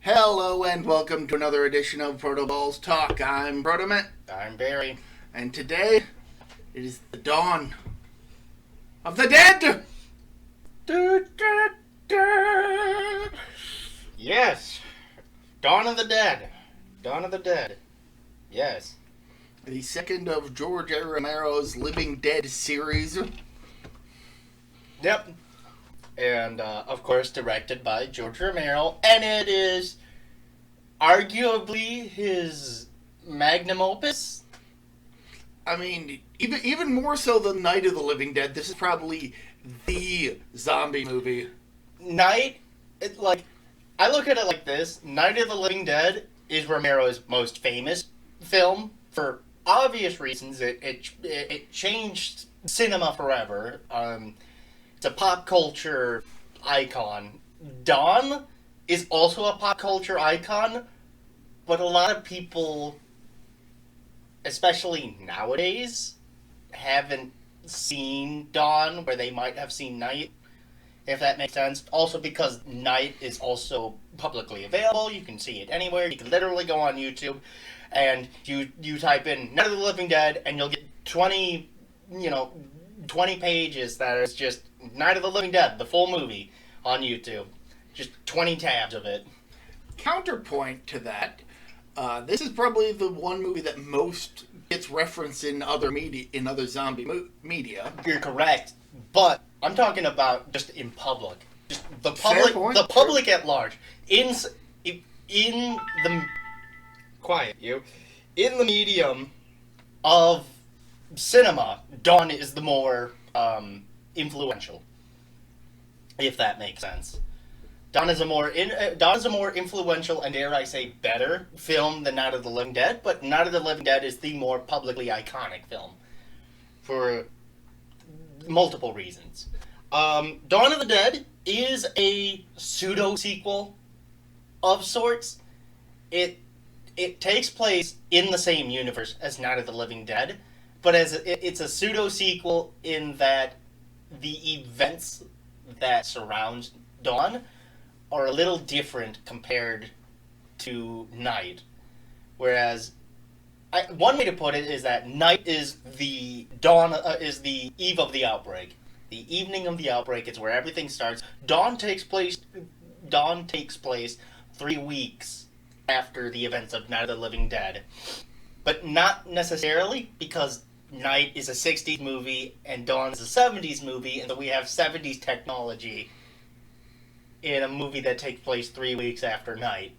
Hello and welcome to another edition of ProtoBalls Talk. I'm ProtoMet, I'm Barry. and today it is the dawn of the dead! Yes. Dawn of the Dead. Dawn of the Dead. Yes. The second of George A. Romero's Living Dead series. Yep. And, of course, directed by George Romero. And it is arguably his magnum opus. I mean, even more so than Night of the Living Dead, this is probably the zombie movie. I look at it like this. Night of the Living Dead is Romero's most famous film for obvious reasons. It changed cinema forever. It's a pop culture icon. Dawn is also a pop culture icon, but a lot of people, especially nowadays, haven't seen Dawn where they might have seen Night, if that makes sense. Also because Night is also publicly available. You can see it anywhere. You can literally go on YouTube and you type in Night of the Living Dead and you'll get 20 pages that is just Night of the Living Dead, the full movie, on YouTube. Just 20 tabs of it. Counterpoint to that, this is probably the one movie that most gets referenced in other media, in other zombie media. You're correct, but I'm talking about just in public, just the Fair public, point. the public at large. In the quiet you, in the medium of cinema, Dawn is the more influential, if that makes sense. Dawn is a more influential and, dare I say, better film than Night of the Living Dead, but Night of the Living Dead is the more publicly iconic film for multiple reasons. Dawn of the Dead is a pseudo-sequel of sorts. It takes place in the same universe as Night of the Living Dead, but it's a pseudo-sequel in that the events that surround Dawn are a little different compared to Night. Whereas, one way to put it is that Night is the is the eve of the outbreak. The evening of the outbreak is where everything starts. Dawn takes place 3 weeks after the events of Night of the Living Dead. But not necessarily, because Night is a 60s movie and Dawn is a 70s movie, and so we have 70s technology in a movie that takes place 3 weeks after Night.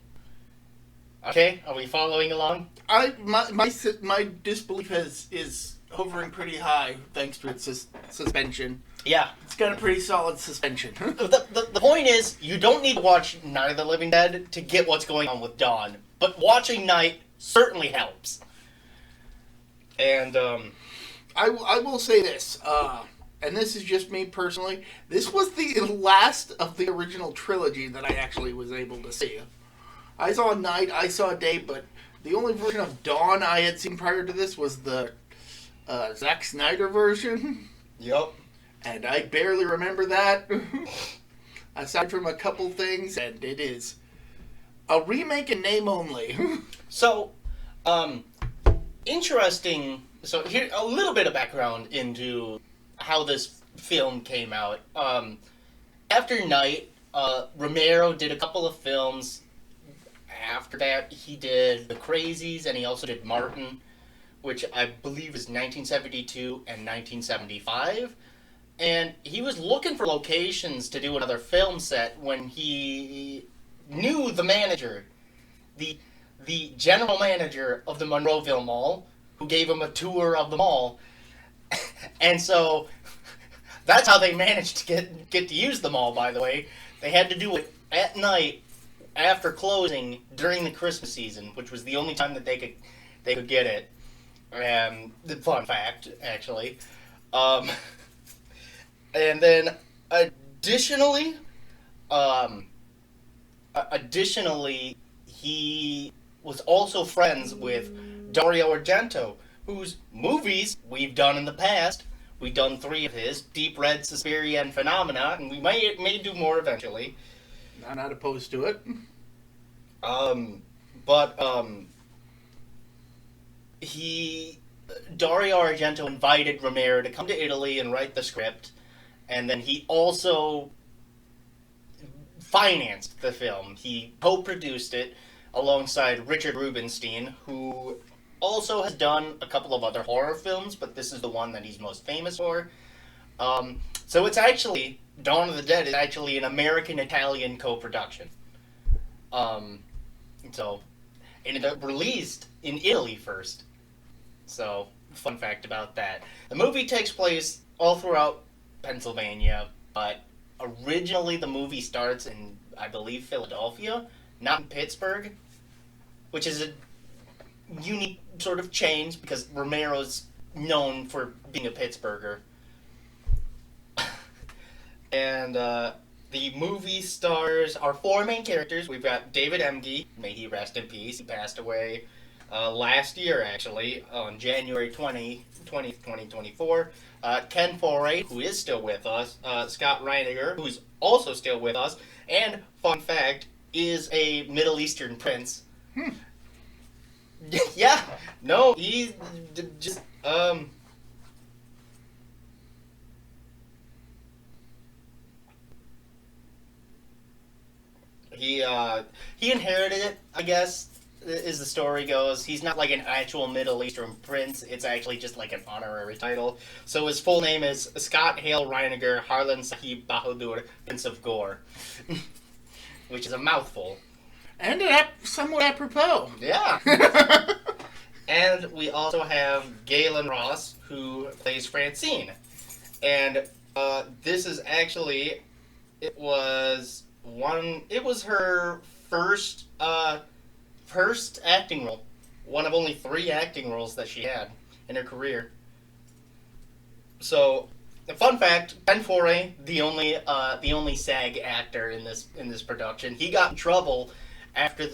Okay, are we following along? My disbelief is hovering pretty high thanks to its suspension. Yeah. It's got a pretty solid suspension. The point is, you don't need to watch Night of the Living Dead to get what's going on with Dawn, but watching Night certainly helps. And, I will say this, and this is just me personally, this was the last of the original trilogy that I actually was able to see. I saw Night, I saw Day, but the only version of Dawn I had seen prior to this was the Zack Snyder version. Yep. And I barely remember that, aside from a couple things, and it is a remake in name only. So, interesting. So here, a little bit of background into how this film came out. After Night, Romero did a couple of films. After that, he did The Crazies, and he also did Martin, which I believe is 1972 and 1975. And he was looking for locations to do another film set when he knew the manager, the general manager of the Monroeville Mall, who gave him a tour of the mall. And so that's how they managed to get to use the mall, by the way. They had to do it at night after closing during the Christmas season, which was the only time that they could get it. The fun fact, actually. And then additionally, he was also friends with Dario Argento, whose movies we've done in the past. We've done 3 of his: Deep Red, Suspiria, and Phenomena, and we may do more eventually. I'm not opposed to it. But Dario Argento invited Romero to come to Italy and write the script, and then he also financed the film. He co-produced it alongside Richard Rubinstein, who also has done a couple of other horror films, but this is the one that he's most famous for. So it's actually, Dawn of the Dead is actually an American-Italian co-production. And it released in Italy first. So, fun fact about that. The movie takes place all throughout Pennsylvania, but originally the movie starts in, I believe, Philadelphia, not in Pittsburgh, which is a unique sort of change because Romero's known for being a Pittsburgher. And the movie stars our four main characters. We've got David Emge, may he rest in peace. He passed away last year, actually, on January 20th, 2024. Ken Foree, who is still with us. Scott Reiniger, who's also still with us. And, fun fact, is a Middle Eastern prince. Yeah, no, he's just, he inherited it, I guess, as the story goes. He's not like an actual Middle Eastern prince. It's actually just like an honorary title. So his full name is Scott Hale Reiniger Harlan Sahib Bahadur, Prince of Gore. Which is a mouthful. And somewhat apropos. Yeah. And we also have Galen Ross, who plays Francine. And this is actually, it was her first acting role. One of only 3 acting roles that she had in her career. So, a fun fact, Ken Foree, the only SAG actor in this production, he got in trouble after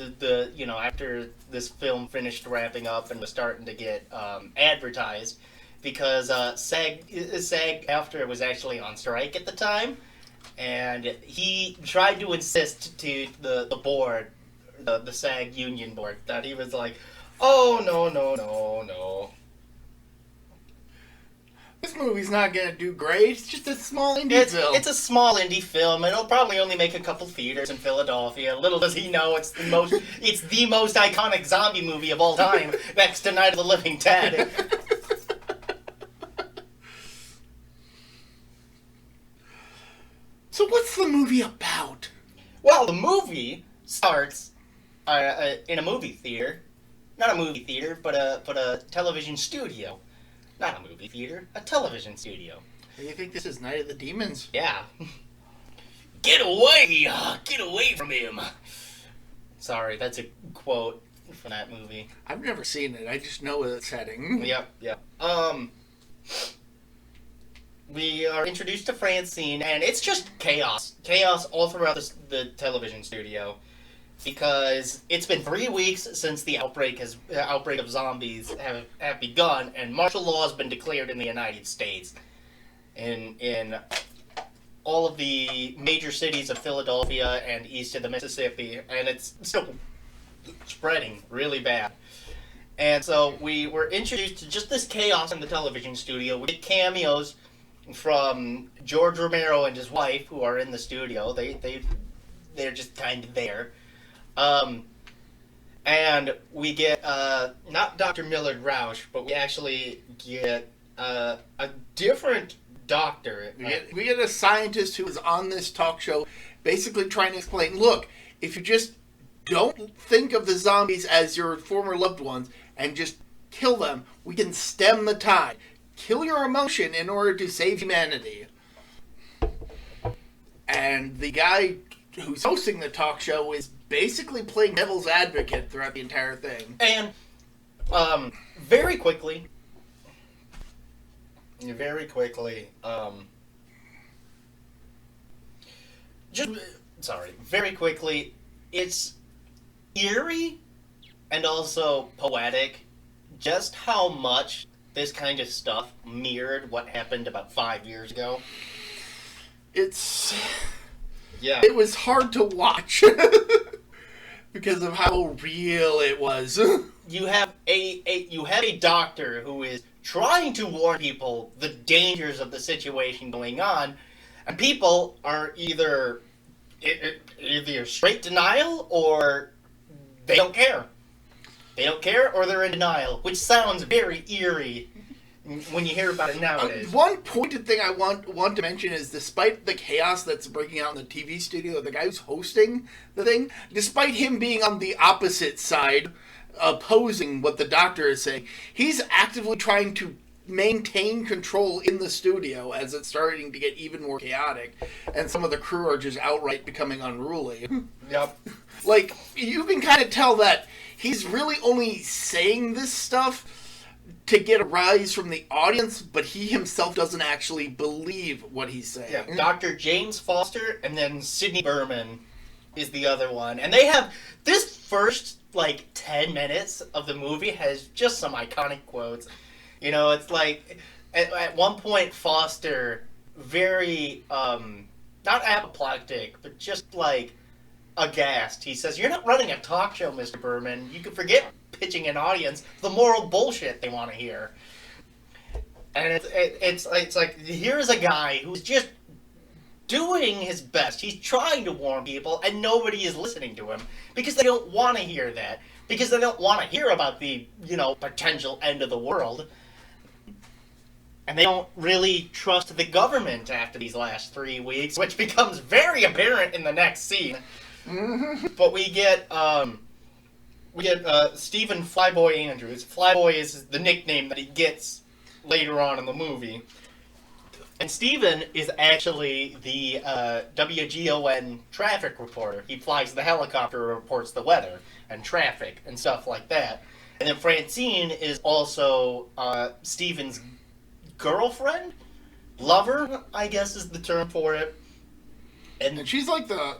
after this film finished wrapping up and was starting to get advertised, because SAG after was actually on strike at the time, and he tried to insist to the board, the SAG union board, that he was like, oh, no. This movie's not gonna do great. It's just a small indie film. It's a small indie film. It'll probably only make a couple theaters in Philadelphia. Little does he know it's the most iconic zombie movie of all time, next to Night of the Living Dead. So what's the movie about? Well, the movie starts in a movie theater. Not a movie theater, but a television studio. Not a movie theater, a television studio. Do you think this is Night of the Demons? Yeah. Get away from him. Sorry, that's a quote from that movie. I've never seen it. I just know the setting. Yep. We are introduced to Francine, and it's just chaos. Chaos all throughout the television studio. Because it's been 3 weeks since the outbreak of zombies have begun, and martial law has been declared in the United States. In all of the major cities of Philadelphia and east of the Mississippi, and it's still spreading really bad. And so we were introduced to just this chaos in the television studio. We get cameos from George Romero and his wife, who are in the studio. They're just kind of there. And we get, not Dr. Millard Rausch, but we actually get a different doctor. We get a scientist who is on this talk show basically trying to explain, look, if you just don't think of the zombies as your former loved ones and just kill them, we can stem the tide. Kill your emotion in order to save humanity. And the guy who's hosting the talk show is basically playing devil's advocate throughout the entire thing. And very quickly, it's eerie and also poetic just how much this kind of stuff mirrored what happened about 5 years ago. It was hard to watch. because of how real it was. You have a doctor who is trying to warn people the dangers of the situation going on, and people are either straight denial or they don't care. They don't care or they're in denial, which sounds very eerie when you hear about it nowadays. One pointed thing I want to mention is, despite the chaos that's breaking out in the TV studio, the guy who's hosting the thing, despite him being on the opposite side, opposing what the doctor is saying, he's actively trying to maintain control in the studio as it's starting to get even more chaotic, and some of the crew are just outright becoming unruly. Yep. Like, you can kind of tell that he's really only saying this stuff to get a rise from the audience, but he himself doesn't actually believe what he's saying. Yeah, Dr. James Foster and then Sidney Berman is the other one. And they have this first, 10 minutes of the movie has just some iconic quotes. You know, it's like, at one point, Foster, very, not apoplectic, but just, aghast. He says, "You're not running a talk show, Mr. Berman. You can forget pitching an audience the moral bullshit they want to hear." And it's like, here's a guy who's just doing his best. He's trying to warn people, and nobody is listening to him because they don't want to hear that. Because they don't want to hear about the, potential end of the world. And they don't really trust the government after these last 3 weeks, which becomes very apparent in the next scene. But we get Stephen Flyboy Andrews. Flyboy is the nickname that he gets later on in the movie. And Stephen is actually the WGON traffic reporter. He flies the helicopter and reports the weather and traffic and stuff like that. And then Francine is also Stephen's girlfriend? Lover, I guess is the term for it. And she's like the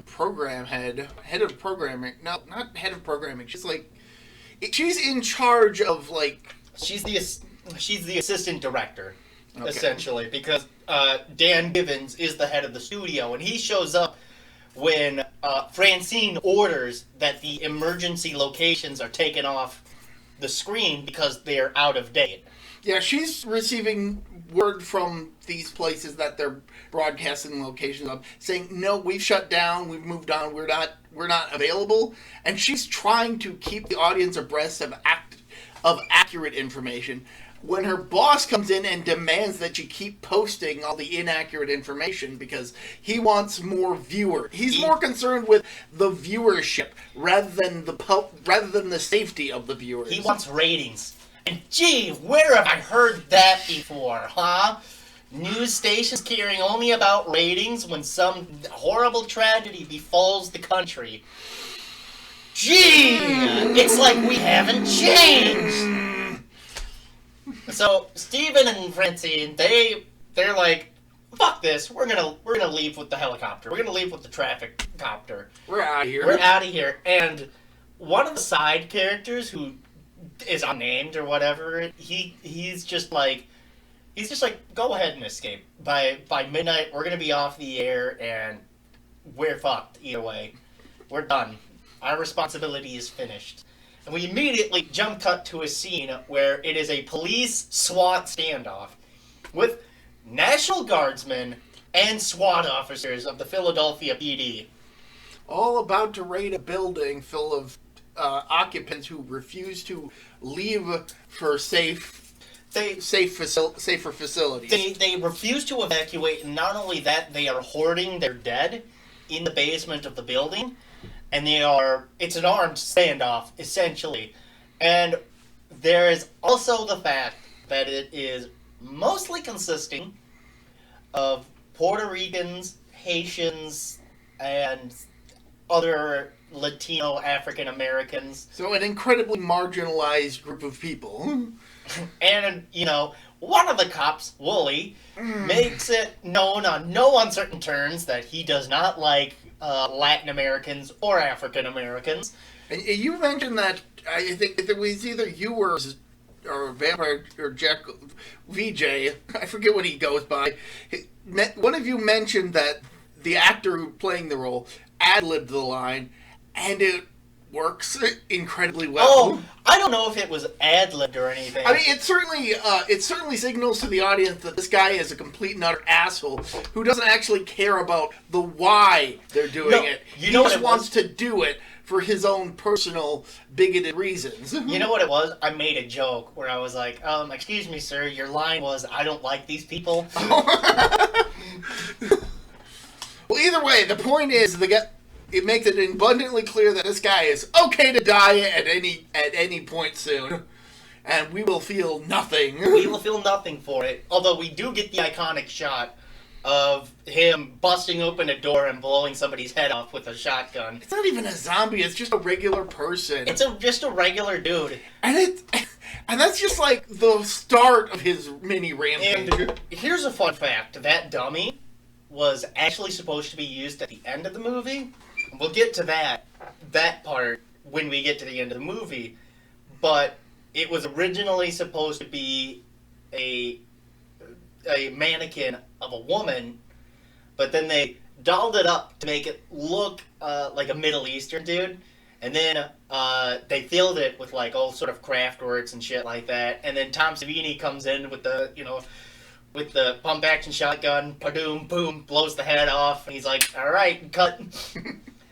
program head of programming. No, not head of programming. She's in charge of She's the assistant director, okay, essentially, because Dan Givens is the head of the studio, and he shows up when Francine orders that the emergency locations are taken off the screen because they're out of date. Yeah, she's receiving word from these places that they're broadcasting locations of, saying, "No, we've shut down, we've moved on, we're not available," and she's trying to keep the audience abreast of accurate information. When her boss comes in and demands that you keep posting all the inaccurate information because he wants more viewers. He's more concerned with the viewership rather than the safety of the viewers. He wants ratings. And gee, where have I heard that before, huh? News stations caring only about ratings when some horrible tragedy befalls the country. Gee, it's like we haven't changed. So Stephen and Francine, they're like, fuck this. We're gonna leave with the helicopter. We're gonna leave with the traffic copter. We're out of here. We're out of here. And one of the side characters who is unnamed or whatever, he's just like, go ahead and escape. By midnight, we're gonna be off the air, and we're fucked either way. We're done. Our responsibility is finished. And we immediately jump cut to a scene where it is a police SWAT standoff with National Guardsmen and SWAT officers of the Philadelphia PD. All about to raid a building full of occupants who refuse to leave for safer facilities. They refuse to evacuate, and not only that, they are hoarding their dead in the basement of the building, and it's an armed standoff, essentially. And there is also the fact that it is mostly consisting of Puerto Ricans, Haitians, and other Latino African Americans. So an incredibly marginalized group of people. And, one of the cops, Wooly, makes it known on no uncertain terms that he does not like Latin Americans or African Americans. And you mentioned that, I think it was either you or Vampire or Jack VJ, I forget what he goes by. One of you mentioned that the actor who playing the role ad-libbed the line, and it works incredibly well. Oh, I don't know if it was ad-libbed or anything. I mean, it certainly signals to the audience that this guy is a complete and utter asshole who doesn't actually care about the why they're doing it. He just wants to do it for his own personal bigoted reasons. You know what it was? I made a joke where I was like, excuse me, sir, your line was, I don't like these people. Well, either way, the point is, it makes it abundantly clear that this guy is okay to die at any point soon. And we will feel nothing. We will feel nothing for it. Although we do get the iconic shot of him busting open a door and blowing somebody's head off with a shotgun. It's not even a zombie, it's just a regular person. It's just a regular dude. And that's just like the start of his mini rampage. And here's a fun fact. That dummy was actually supposed to be used at the end of the movie. We'll get to that part when we get to the end of the movie. But it was originally supposed to be a mannequin of a woman, but then they dolled it up to make it look like a Middle Eastern dude, and then they filled it with like all sort of craft works and shit like that, and then Tom Savini comes in with the pump action shotgun, padoom, boom, blows the head off, and he's like, all right, cut.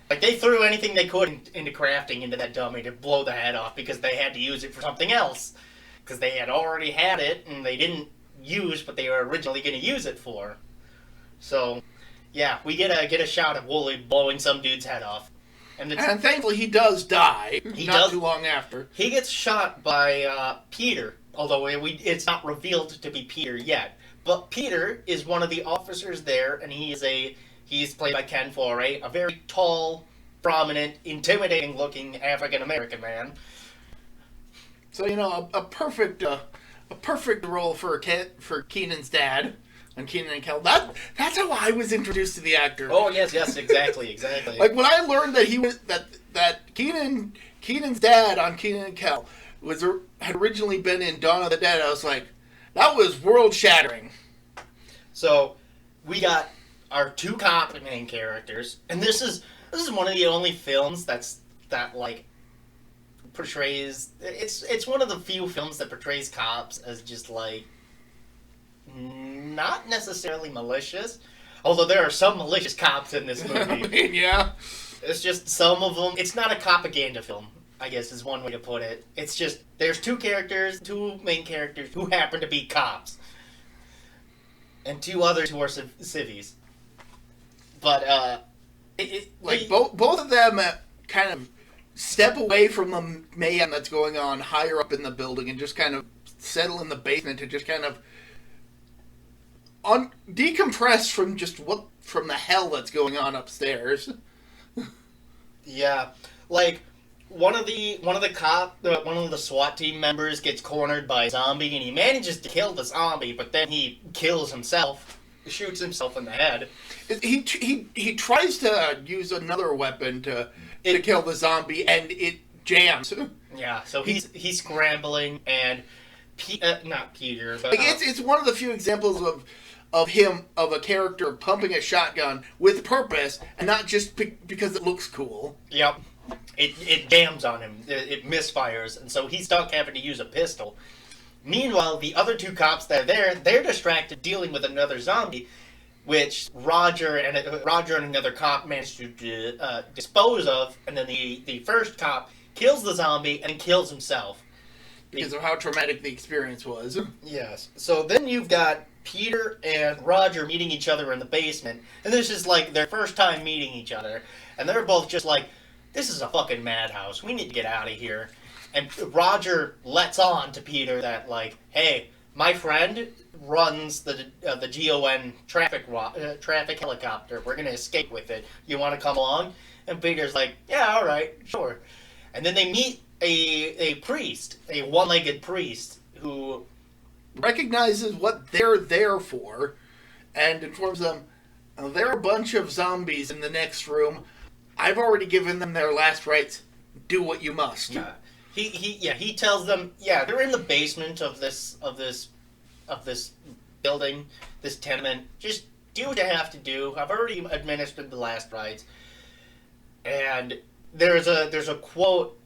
Like, they threw anything they could into crafting into that dummy to blow the head off because they had to use it for something else. Because they had already had it, and they didn't use what they were originally going to use it for. So, yeah, we get a shot of Wooly blowing some dude's head off. And thankfully he does die, too long after. He gets shot by Peter, although it's not revealed to be Peter yet. But Peter is one of the officers there, and he's played by Ken Foree, a very tall, prominent, intimidating-looking African-American man. So, a perfect role for Keenan's dad on Keenan and Kel. That's how I was introduced to the actor. Oh, yes, exactly. Like, when I learned that he was that Keenan's dad on Keenan and Kel had originally been in Dawn of the Dead, I was like, that was world-shattering. So, we got our two cop main characters, and this is one of the only films that portrays, it's one of the few films that portrays cops as just like not necessarily malicious, although there are some malicious cops in this movie. I mean, yeah, it's just some of them. It's not a propaganda film, I guess is one way to put it. It's just there's two main characters who happen to be cops, and two others who are civvies. But both of them kind of step away from the mayhem that's going on higher up in the building and just kind of settle in the basement to just kind of decompress from the hell that's going on upstairs. Yeah, like one of the SWAT team members gets cornered by a zombie, and he manages to kill the zombie, but then he kills himself, shoots himself in the head. He tries to use another weapon to kill the zombie, and it jams. Yeah, so he's scrambling, and not Peter, but it's one of the few examples of a character pumping a shotgun with purpose, and not just because it looks cool. Yep, it jams on him. It misfires, and so he's stuck having to use a pistol. Meanwhile, the other two cops that are there, they're distracted dealing with another zombie, which Roger and another cop managed to dispose of, and then the first cop kills the zombie and kills himself. Because of how traumatic the experience was. Yes. So then you've got Peter and Roger meeting each other in the basement, and this is like their first time meeting each other, and they're both just like, this is a fucking madhouse, we need to get out of here. And Roger lets on to Peter that, like, hey, my friend runs the GON traffic helicopter. We're going to escape with it. You want to come along? And Peter's like, yeah, all right, sure. And then they meet a priest, a one-legged priest, who recognizes what they're there for and informs them, there are a bunch of zombies in the next room. I've already given them their last rites. Do what you must. Yeah. He tells them, they're in the basement of this building, this tenement. Just do what you have to do. I've already administered the last rites. And there's a quote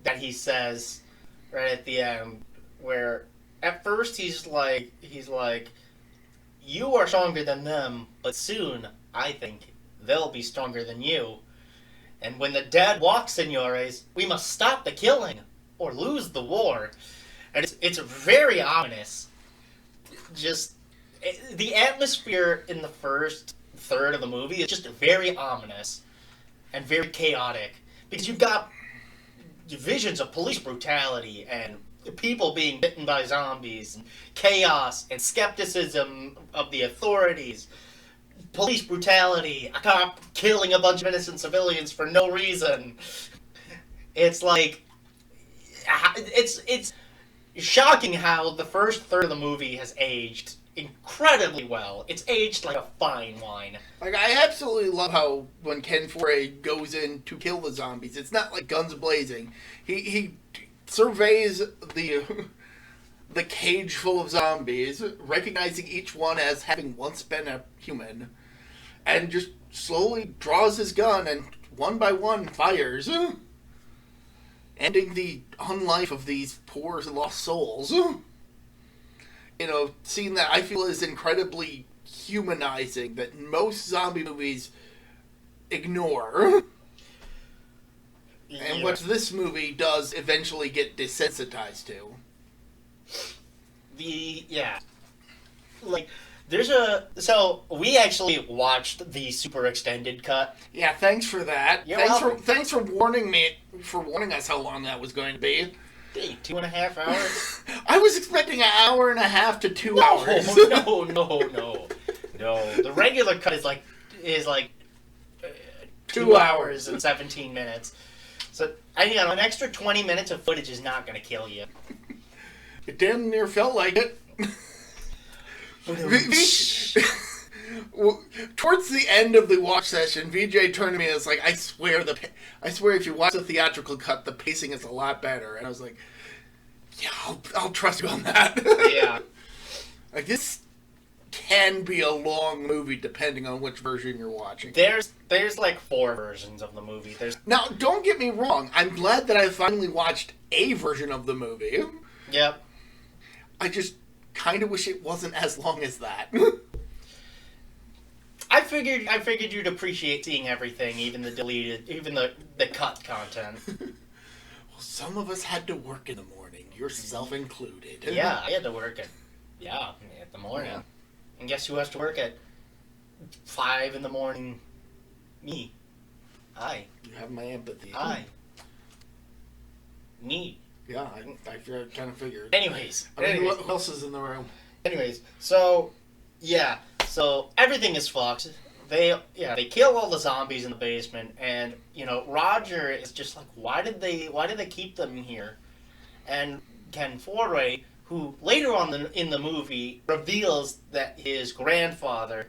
that he says right at the end where at first he's like you are stronger than them, but soon I think they'll be stronger than you. And when the dead walk, senores, we must stop the killing or lose the war. And it's very ominous. The atmosphere in the first third of the movie is just very ominous and very chaotic. Because you've got visions of police brutality and people being bitten by zombies and chaos and skepticism of the authorities. Police brutality, a cop killing a bunch of innocent civilians for no reason. It's like, it's shocking how the first third of the movie has aged incredibly well. It's aged like a fine wine. Like, I absolutely love how when Ken Foray goes in to kill the zombies, it's not like guns blazing. He surveys the cage full of zombies, recognizing each one as having once been a human, and just slowly draws his gun and one by one fires, ending the unlife of these poor lost souls. You know, scene that I feel is incredibly humanizing that most zombie movies ignore. And what this movie does eventually get desensitized to. So we actually watched the super extended cut. Yeah, thanks for that. Thanks for warning us how long that was going to be. Hey, 2.5 hours? I was expecting an hour and a half to 2 hours. No. The regular cut is like 2 hours and 17 minutes. So an extra 20 minutes of footage is not going to kill you. It damn near felt like it. Towards the end of the watch session, VJ turned to me and was like, I swear if you watch the theatrical cut, the pacing is a lot better. And I was like, yeah, I'll trust you on that. Yeah. Like, this can be a long movie depending on which version you're watching. There's like 4 versions of the movie. Now, don't get me wrong. I'm glad that I finally watched a version of the movie. Yep. I just kind of wish it wasn't as long as that. I figured you'd appreciate seeing everything, even the cut content. Well, some of us had to work in the morning, yourself included. Yeah, I had to work at the morning. Yeah. And guess who has to work at 5 in the morning? Me. I. You have my empathy. Me. Yeah, I kind of figured. Anyways. Who else is in the room? Anyways, so everything is fucked. They kill all the zombies in the basement, and Roger is just like, why did they keep them here? And Ken Foray, who later on in the movie reveals that his grandfather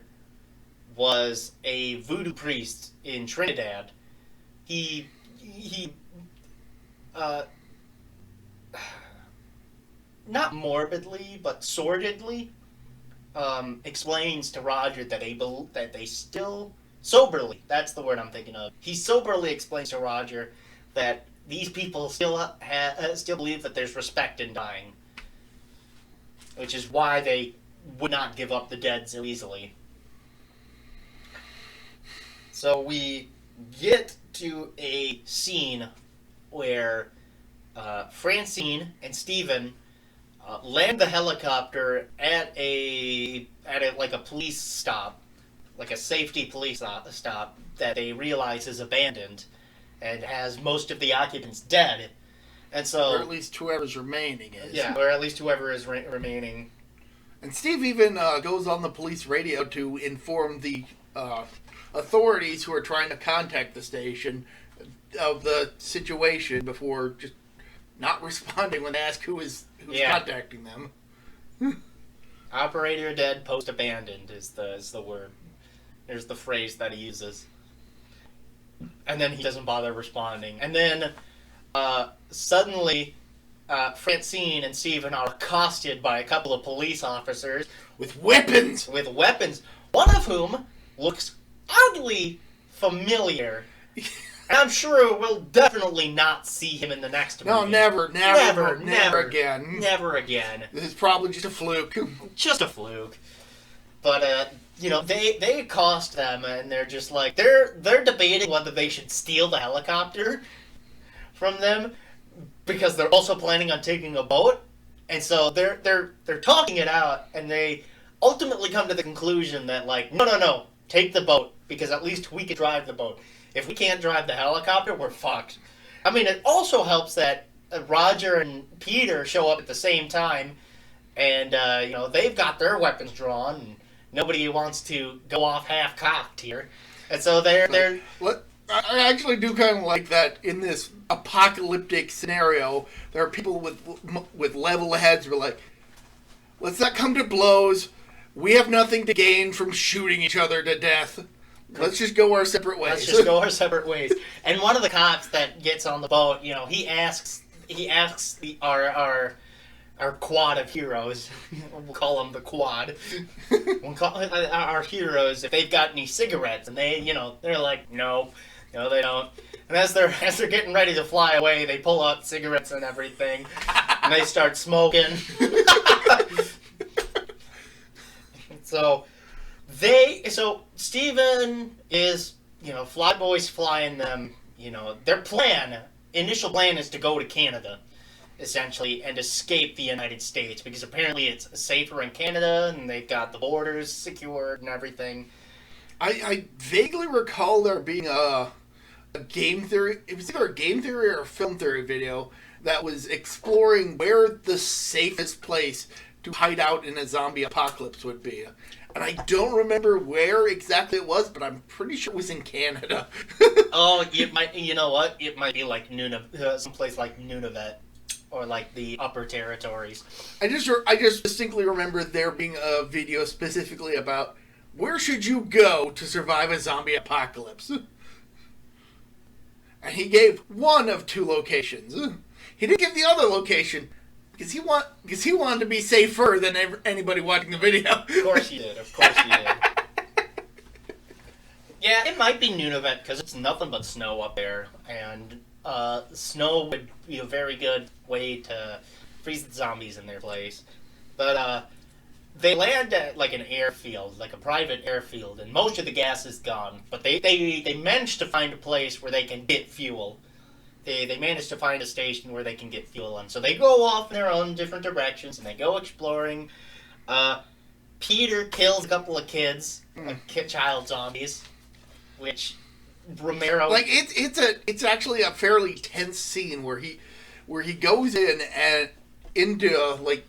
was a voodoo priest in Trinidad. He not morbidly, but sordidly explains to Roger that they still soberly. That's the word I'm thinking of. He soberly explains to Roger that these people still believe that there's respect in dying, which is why they would not give up the dead so easily. So we get to a scene where Francine and Steven land the helicopter at a police stop, like a safety police stop that they realize is abandoned and has most of the occupants dead. And so, or at least whoever's remaining is. Yeah, or at least whoever is remaining. And Steve even goes on the police radio to inform the authorities who are trying to contact the station of the situation before just not responding when they ask who's contacting them. Operator dead, post abandoned is the word. There's the phrase that he uses. And then he doesn't bother responding. And then suddenly Francine and Steven are accosted by a couple of police officers with weapons. One of whom looks oddly familiar. And I'm sure we'll definitely not see him in the next movie. No, never again. Never again. This is probably just a fluke. Just a fluke. But, they accost them, and they're just like, they're debating whether they should steal the helicopter from them, because they're also planning on taking a boat. And so they're talking it out, and they ultimately come to the conclusion that, like, no, take the boat, because at least we can drive the boat. If we can't drive the helicopter, we're fucked. I mean, it also helps that Roger and Peter show up at the same time, and, they've got their weapons drawn, and nobody wants to go off half-cocked here. And so they're... What? I actually do kind of like that in this apocalyptic scenario. There are people with level heads who are like, let's not come to blows. We have nothing to gain from shooting each other to death. Let's just go our separate ways. And one of the cops that gets on the boat, he asks our quad of heroes, we'll call them the quad, we'll call our heroes if they've got any cigarettes, and they're like, no, they don't. And as they're getting ready to fly away, they pull out cigarettes and everything, and they start smoking. So Steven is, Flyboy's flying them, their initial plan is to go to Canada, essentially, and escape the United States, because apparently it's safer in Canada, and they've got the borders secured and everything. I vaguely recall there being a game theory, it was either a game theory or a film theory video that was exploring where the safest place to hide out in a zombie apocalypse would be. And I don't remember where exactly it was, but I'm pretty sure it was in Canada. Oh, it might, you know what? It might be like someplace like Nunavut, or like the upper territories. I just distinctly remember there being a video specifically about where should you go to survive a zombie apocalypse. And he gave one of two locations. He didn't give the other location because he wanted to be safer than anybody watching the video. Of course he did. Yeah, it might be Nunavut because it's nothing but snow up there, and snow would be a very good way to freeze the zombies in their place. But they land at like an airfield, like a private airfield, and most of the gas is gone. But they managed to find a place where they can get fuel. They managed to find a station where they can get fuel on. So they go off in their own different directions, and they go exploring. Peter kills a couple of kids, child zombies, which Romero... Like, it's actually a fairly tense scene where he goes in and into, like,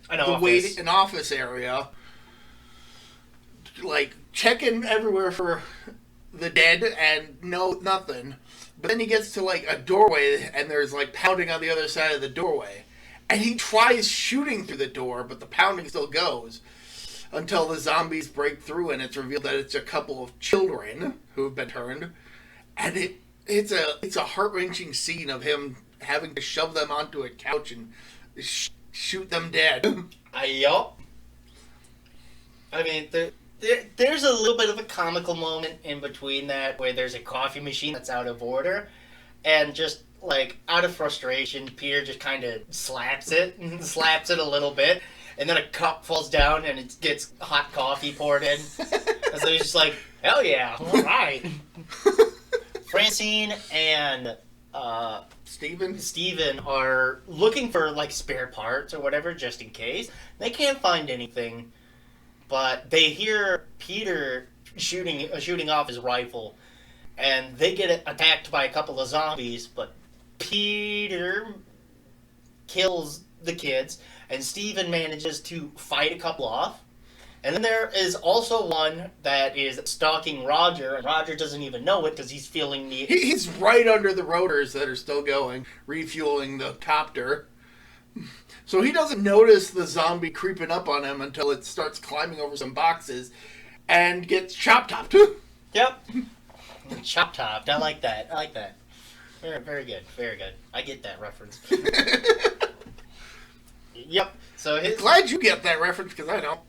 an office area, like, checking everywhere for the dead and nothing. But then he gets to, like, a doorway, and there's, like, pounding on the other side of the doorway. And he tries shooting through the door, but the pounding still goes until the zombies break through, and it's revealed that it's a couple of children who have been turned. And it's a heart-wrenching scene of him having to shove them onto a couch and shoot them dead. Yup. I mean, there's a little bit of a comical moment in between that where there's a coffee machine that's out of order, and just, like, out of frustration, Peter just kind of slaps it a little bit, and then a cup falls down and it gets hot coffee poured in. And so he's just like, hell yeah, all right. Francine and Steven are looking for, like, spare parts or whatever, just in case. They can't find anything, but they hear Peter shooting off his rifle, and they get attacked by a couple of zombies, but Peter kills the kids, and Steven manages to fight a couple off. And then there is also one that is stalking Roger, and Roger doesn't even know it because he's feeling the... He's right under the rotors that are still going, refueling the copter. So he doesn't notice the zombie creeping up on him until it starts climbing over some boxes and gets chop-topped. Yep. Chop-topped. I like that. Very, very good. Very good. I get that reference. Yep. So glad you get that reference because I don't.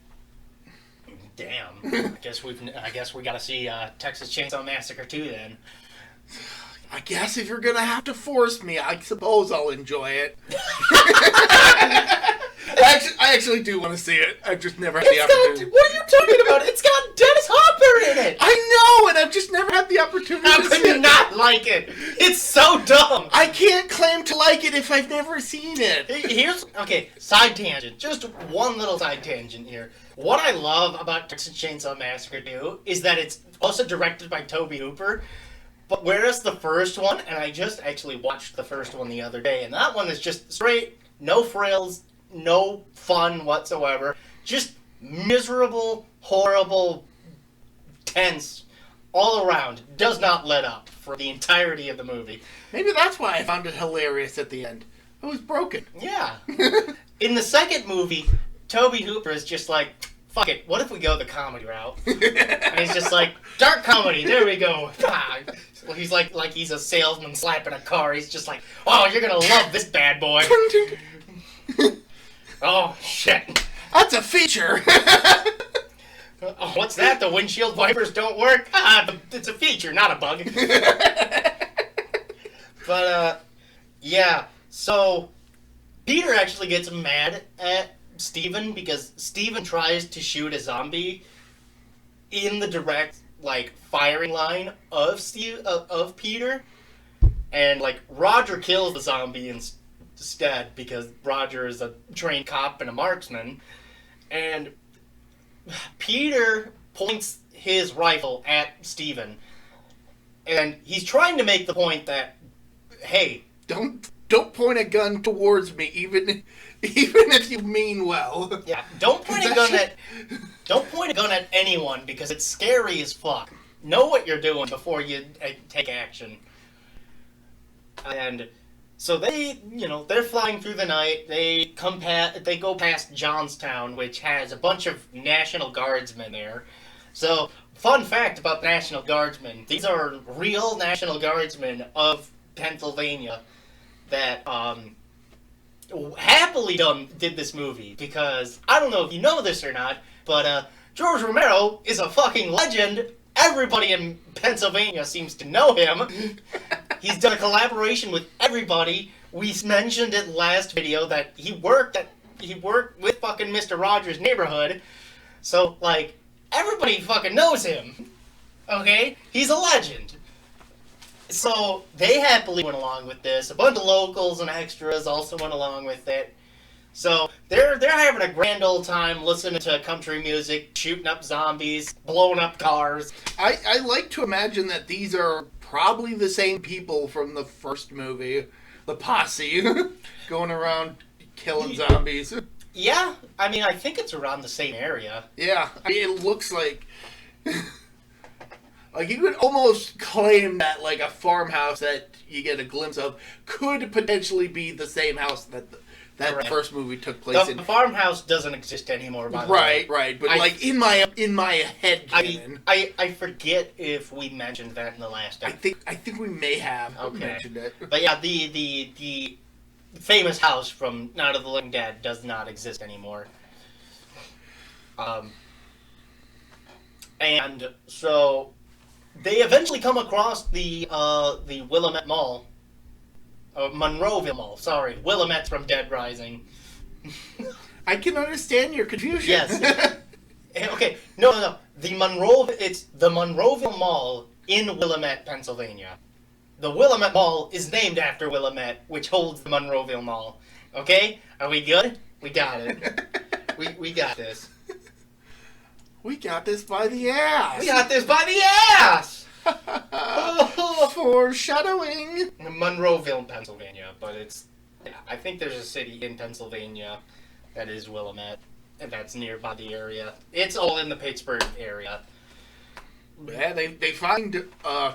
Damn. I guess we got to see Texas Chainsaw Massacre 2 then. I guess if you're going to have to force me, I suppose I'll enjoy it. I actually do want to see it. I've just never had the opportunity. What are you talking about? It's got Dennis Hopper in it! I know, and I've just never had the opportunity How to could see you it. not like it? It's so dumb! I can't claim to like it if I've never seen it. Okay, side tangent. Just one little side tangent here. What I love about Texas Chainsaw Massacre 2 is that it's also directed by Tobe Hooper. But whereas the first one, and I just actually watched the first one the other day, and that one is just straight, no frills, no fun whatsoever. Just miserable, horrible, tense, all around. Does not let up for the entirety of the movie. Maybe that's why I found it hilarious at the end. It was broken. Yeah. In the second movie, Tobe Hooper is just like, fuck it, what if we go the comedy route? And he's just like, dark comedy, there we go. He's like he's a salesman slapping a car. He's just like, oh, you're gonna love this bad boy. Oh, shit. That's a feature. Oh, what's that? The windshield wipers don't work? It's a feature, not a bug. But, yeah. So, Peter actually gets mad at Steven because Steven tries to shoot a zombie in the direct, firing line of Peter. And, Roger kills the zombie instead because Roger is a trained cop and a marksman. And Peter points his rifle at Steven. And he's trying to make the point that, hey, Don't point a gun towards me, even if you mean well. Yeah, don't point a gun at anyone because it's scary as fuck. Know what you're doing before you take action. And so they're flying through the night. They go past Johnstown, which has a bunch of National Guardsmen there. So, fun fact about the National Guardsmen: these are real National Guardsmen of Pennsylvania that happily did this movie, because I don't know if you know this or not, but George Romero is a fucking legend. Everybody in Pennsylvania seems to know him. He's done a collaboration with everybody. We mentioned it last video that he worked with fucking Mr. Rogers' Neighborhood. So everybody fucking knows him. Okay? He's a legend. So they happily went along with this. A bunch of locals and extras also went along with it. So they're having a grand old time listening to country music, shooting up zombies, blowing up cars. I like to imagine that these are probably the same people from the first movie, the posse, going around killing zombies. Yeah, I mean, I think it's around the same area. Yeah, it looks like... you could almost claim that, a farmhouse that you get a glimpse of could potentially be the same house that that first movie took place in. The farmhouse doesn't exist anymore, by the way. Right. But in my head canon, I forget if we mentioned that in the last episode. I think we may have mentioned it. But yeah, the famous house from Night of the Living Dead does not exist anymore. And so they eventually come across the Willamette Mall. Monroeville Mall, sorry. Willamette's from Dead Rising. I can understand your confusion. Yes. Okay, no. It's the Monroeville Mall in Willamette, Pennsylvania. The Willamette Mall is named after Willamette, which holds the Monroeville Mall. Okay? Are we good? We got it. we got this. We got this by the ass. We got this by the ass! Foreshadowing. Monroeville, Pennsylvania, but I think there's a city in Pennsylvania that is Willamette, and that's nearby the area. It's all in the Pittsburgh area. Yeah, they find a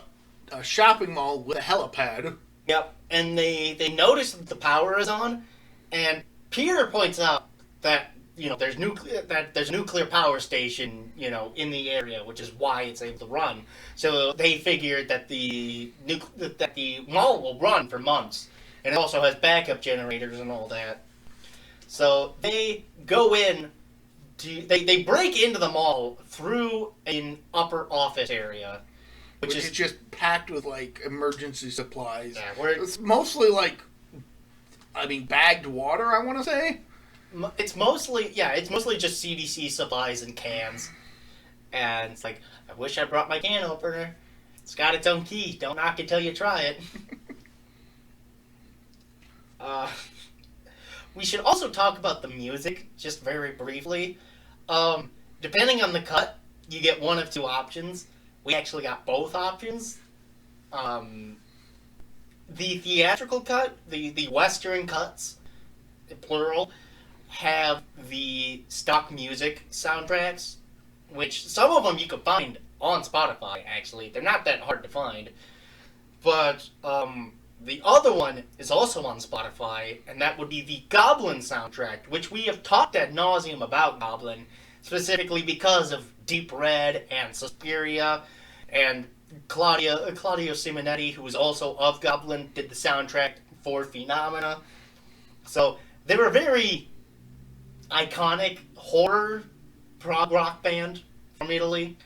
shopping mall with a helipad. Yep, and they notice that the power is on, and Peter points out that there's a nuclear power station, in the area, which is why it's able to run. So they figured that the mall will run for months, and it also has backup generators and all that. So they go in, they break into the mall through an upper office area, which is just packed with like emergency supplies. Yeah, it's mostly like, bagged water, I want to say. It's mostly just CDC supplies and cans. And it's like, I wish I brought my can opener. It's got its own key. Don't knock it till you try it. We should also talk about the music, just very briefly. Depending on the cut, you get one of two options. We actually got both options. The theatrical cut, the Western cuts, plural, have the stock music soundtracks, which some of them you can find on Spotify, actually. They're not that hard to find. But the other one is also on Spotify, and that would be the Goblin soundtrack, which we have talked ad nauseum about Goblin, specifically because of Deep Red and Suspiria, and Claudio Simonetti, who was also of Goblin, did the soundtrack for Phenomena. So they were a very iconic horror prog rock band from Italy,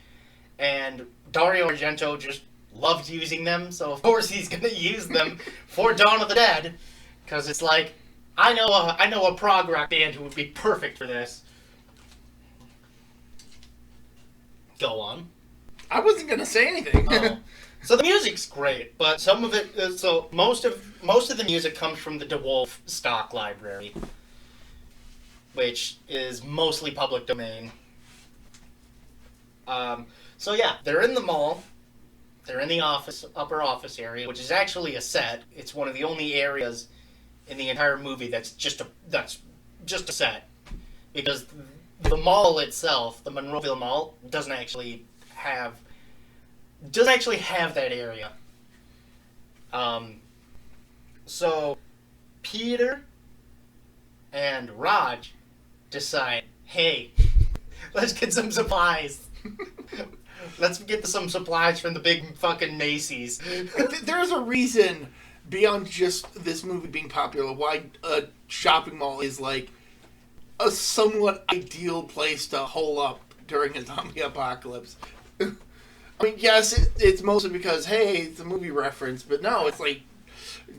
and Dario Argento just loved using them, so of course he's gonna use them for Dawn of the Dead, because it's like, I know a prog rock band who would be perfect for this. Go on. I wasn't gonna say anything. Oh. So the music's great, but some of it, most of the music comes from the DeWolf stock library, which is mostly public domain. So yeah, they're in the mall. They're in the upper office area, which is actually a set. It's one of the only areas in the entire movie that's just a set, because the mall itself, the Monroeville Mall, doesn't actually have that area. So Peter and Raj decide, hey, let's get some supplies. Let's get some supplies from the big fucking Macy's. There's a reason beyond just this movie being popular why a shopping mall is like a somewhat ideal place to hole up during a zombie apocalypse. Yes, it's mostly because, hey, it's a movie reference, but no, it's like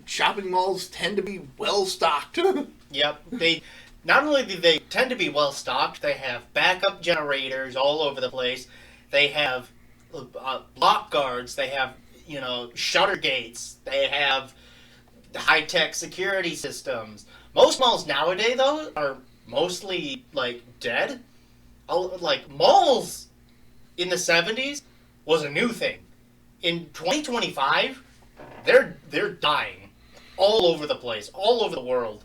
shopping malls tend to be well stocked. Yep, not only do they tend to be well stocked, they have backup generators all over the place. They have lock guards. They have, shutter gates. They have high-tech security systems. Most malls nowadays, though, are mostly, dead. Malls in the 70s was a new thing. In 2025, they're dying all over the place, all over the world.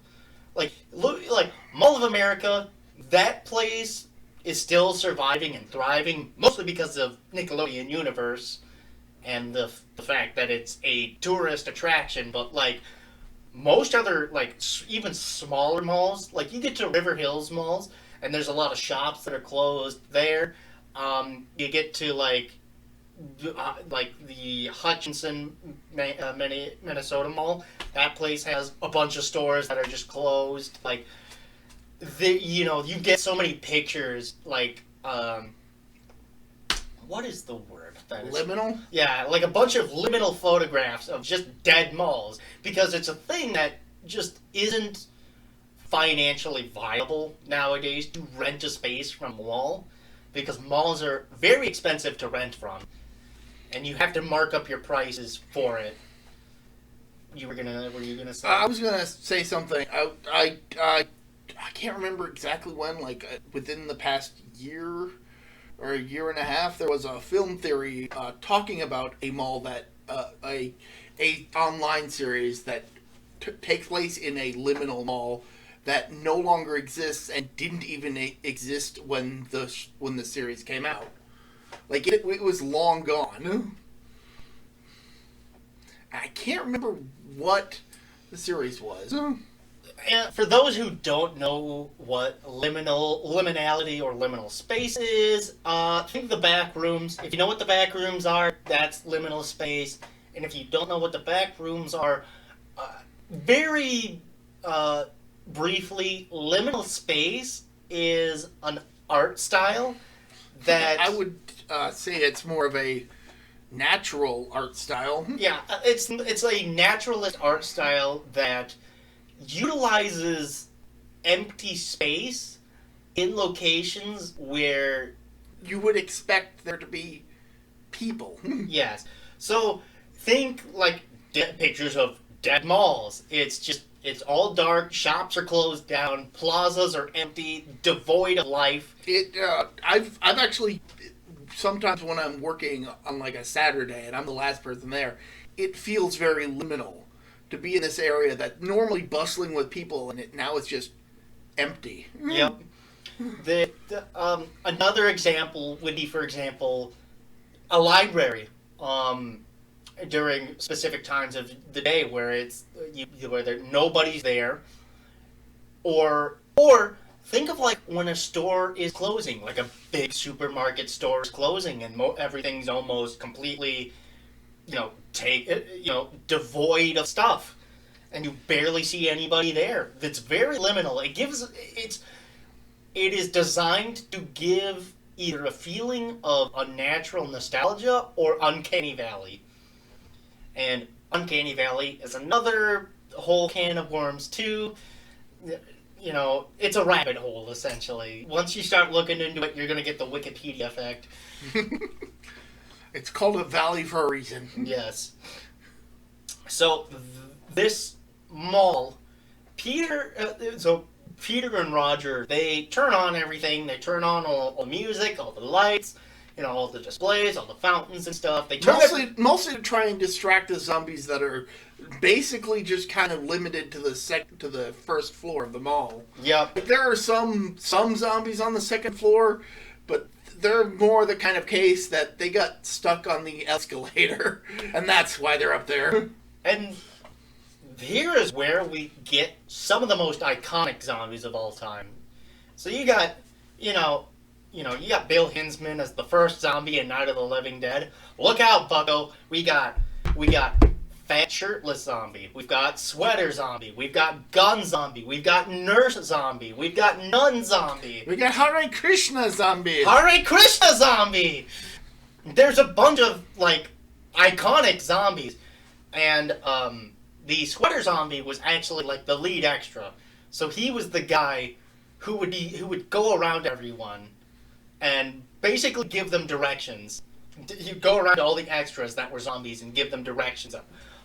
Mall of America, that place is still surviving and thriving, mostly because of Nickelodeon Universe and the fact that it's a tourist attraction. But most other even smaller malls, you get to River Hills malls and there's a lot of shops that are closed there. You get to the Hutchinson, Minnesota Mall. That place has a bunch of stores that are just closed. You get so many pictures. What is the word? Liminal? Yeah, a bunch of liminal photographs of just dead malls, because it's a thing that just isn't financially viable nowadays to rent a space from a mall, because malls are very expensive to rent from. And you have to mark up your prices for it. Were you gonna say? I was gonna say something. I can't remember exactly when. Within the past year or a year and a half, there was a film theory talking about a mall that a online series that takes place in a liminal mall that no longer exists and didn't even exist when the series came out. It was long gone. I can't remember what the series was. And for those who don't know what liminality or liminal space is, think the back rooms. If you know what the back rooms are, that's liminal space. And if you don't know what the back rooms are, very briefly, liminal space is an art style that I would say it's more of a natural art style. Yeah, it's a naturalist art style that utilizes empty space in locations where You would expect there to be people. yes. So think like pictures of dead malls. It's all dark. Shops are closed down. Plazas are empty, devoid of life. I've actually, sometimes when I'm working on like a Saturday and I'm the last person there, it feels very liminal to be in this area that normally bustling with people, and now it's just empty. Yep. Another example would be, for example, a library. During specific times of the day where nobody's there, or think of like when a store is closing, like a big supermarket store is closing, and everything's almost completely, devoid of stuff, and you barely see anybody there. That's very liminal. It is designed to give either a feeling of unnatural nostalgia or uncanny valley. And Uncanny Valley is another whole can of worms, too. It's a rabbit hole, essentially. Once you start looking into it, you're going to get the Wikipedia effect. It's called a valley for a reason. Yes. So, this mall, Peter and Roger, they turn on everything. They turn on all the music, all the lights, all the displays, all the fountains and stuff. They mostly to try and distract the zombies that are basically just kind of limited to the first floor of the mall. Yep. There are some zombies on the second floor, but they're more the kind of case that they got stuck on the escalator, and that's why they're up there. And here is where we get some of the most iconic zombies of all time. So you got, you got Bill Hinsman as the first zombie in Night of the Living Dead. Look out, bucko. We got fat shirtless zombie. We've got sweater zombie. We've got gun zombie. We've got nurse zombie. We've got nun zombie. We got Hare Krishna zombie. Hare Krishna zombie. There's a bunch of iconic zombies, and the sweater zombie was actually the lead extra. So he was the guy who would go around everyone and basically give them directions. He'd go around to all the extras that were zombies and give them directions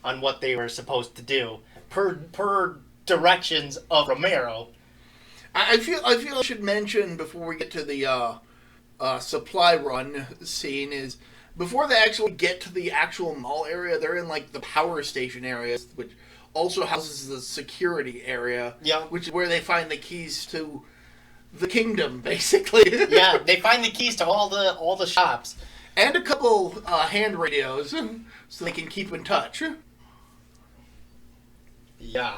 on what they were supposed to do per directions of Romero. I feel I should mention before we get to the supply run scene is before they actually get to the actual mall area, they're in the power station areas, which also houses the security area. Yeah. Which is where they find the keys to the kingdom, basically. Yeah, they find the keys to all the shops. And a couple hand radios, so they can keep in touch. Yeah.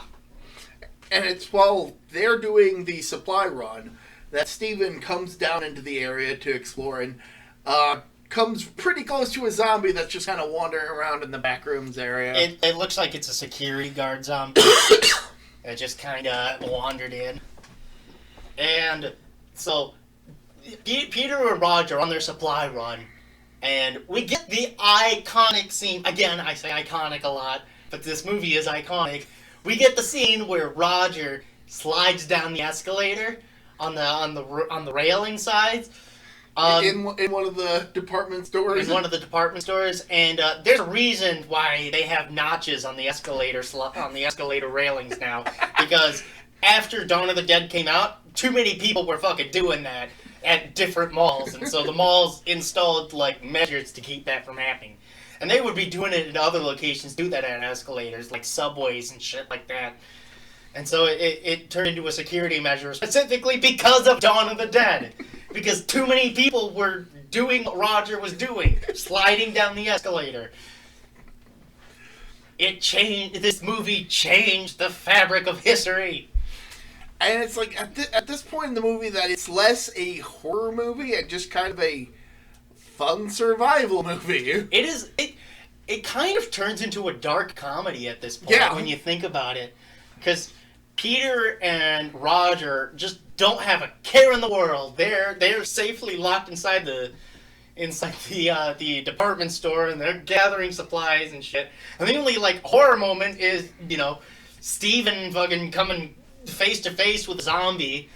And it's while they're doing the supply run that Steven comes down into the area to explore and comes pretty close to a zombie that's just kind of wandering around in the back rooms area. It looks like it's a security guard zombie. It just kind of wandered in. And so Peter and Roger on their supply run, and we get the iconic scene. Again, I say iconic a lot, but this movie is iconic. We get the scene where Roger slides down the escalator on the railing sides. In one of the department stores. In one of the department stores, and there's a reason why they have notches on the escalator railings now, because after Dawn of the Dead came out, too many people were fucking doing that at different malls, and so the malls installed measures to keep that from happening. And they would be doing it in other locations, do that at escalators, like subways and shit like that. And so it turned into a security measure specifically because of Dawn of the Dead. Because too many people were doing what Roger was doing, sliding down the escalator. This movie changed the fabric of history. And it's at this point in the movie that it's less a horror movie and just kind of a fun survival movie. It kind of turns into a dark comedy at this point when you think about it. Because Peter and Roger just don't have a care in the world. They're safely locked inside inside the department store, and they're gathering supplies and shit. And the only like horror moment is Steven fucking coming face to face with a zombie,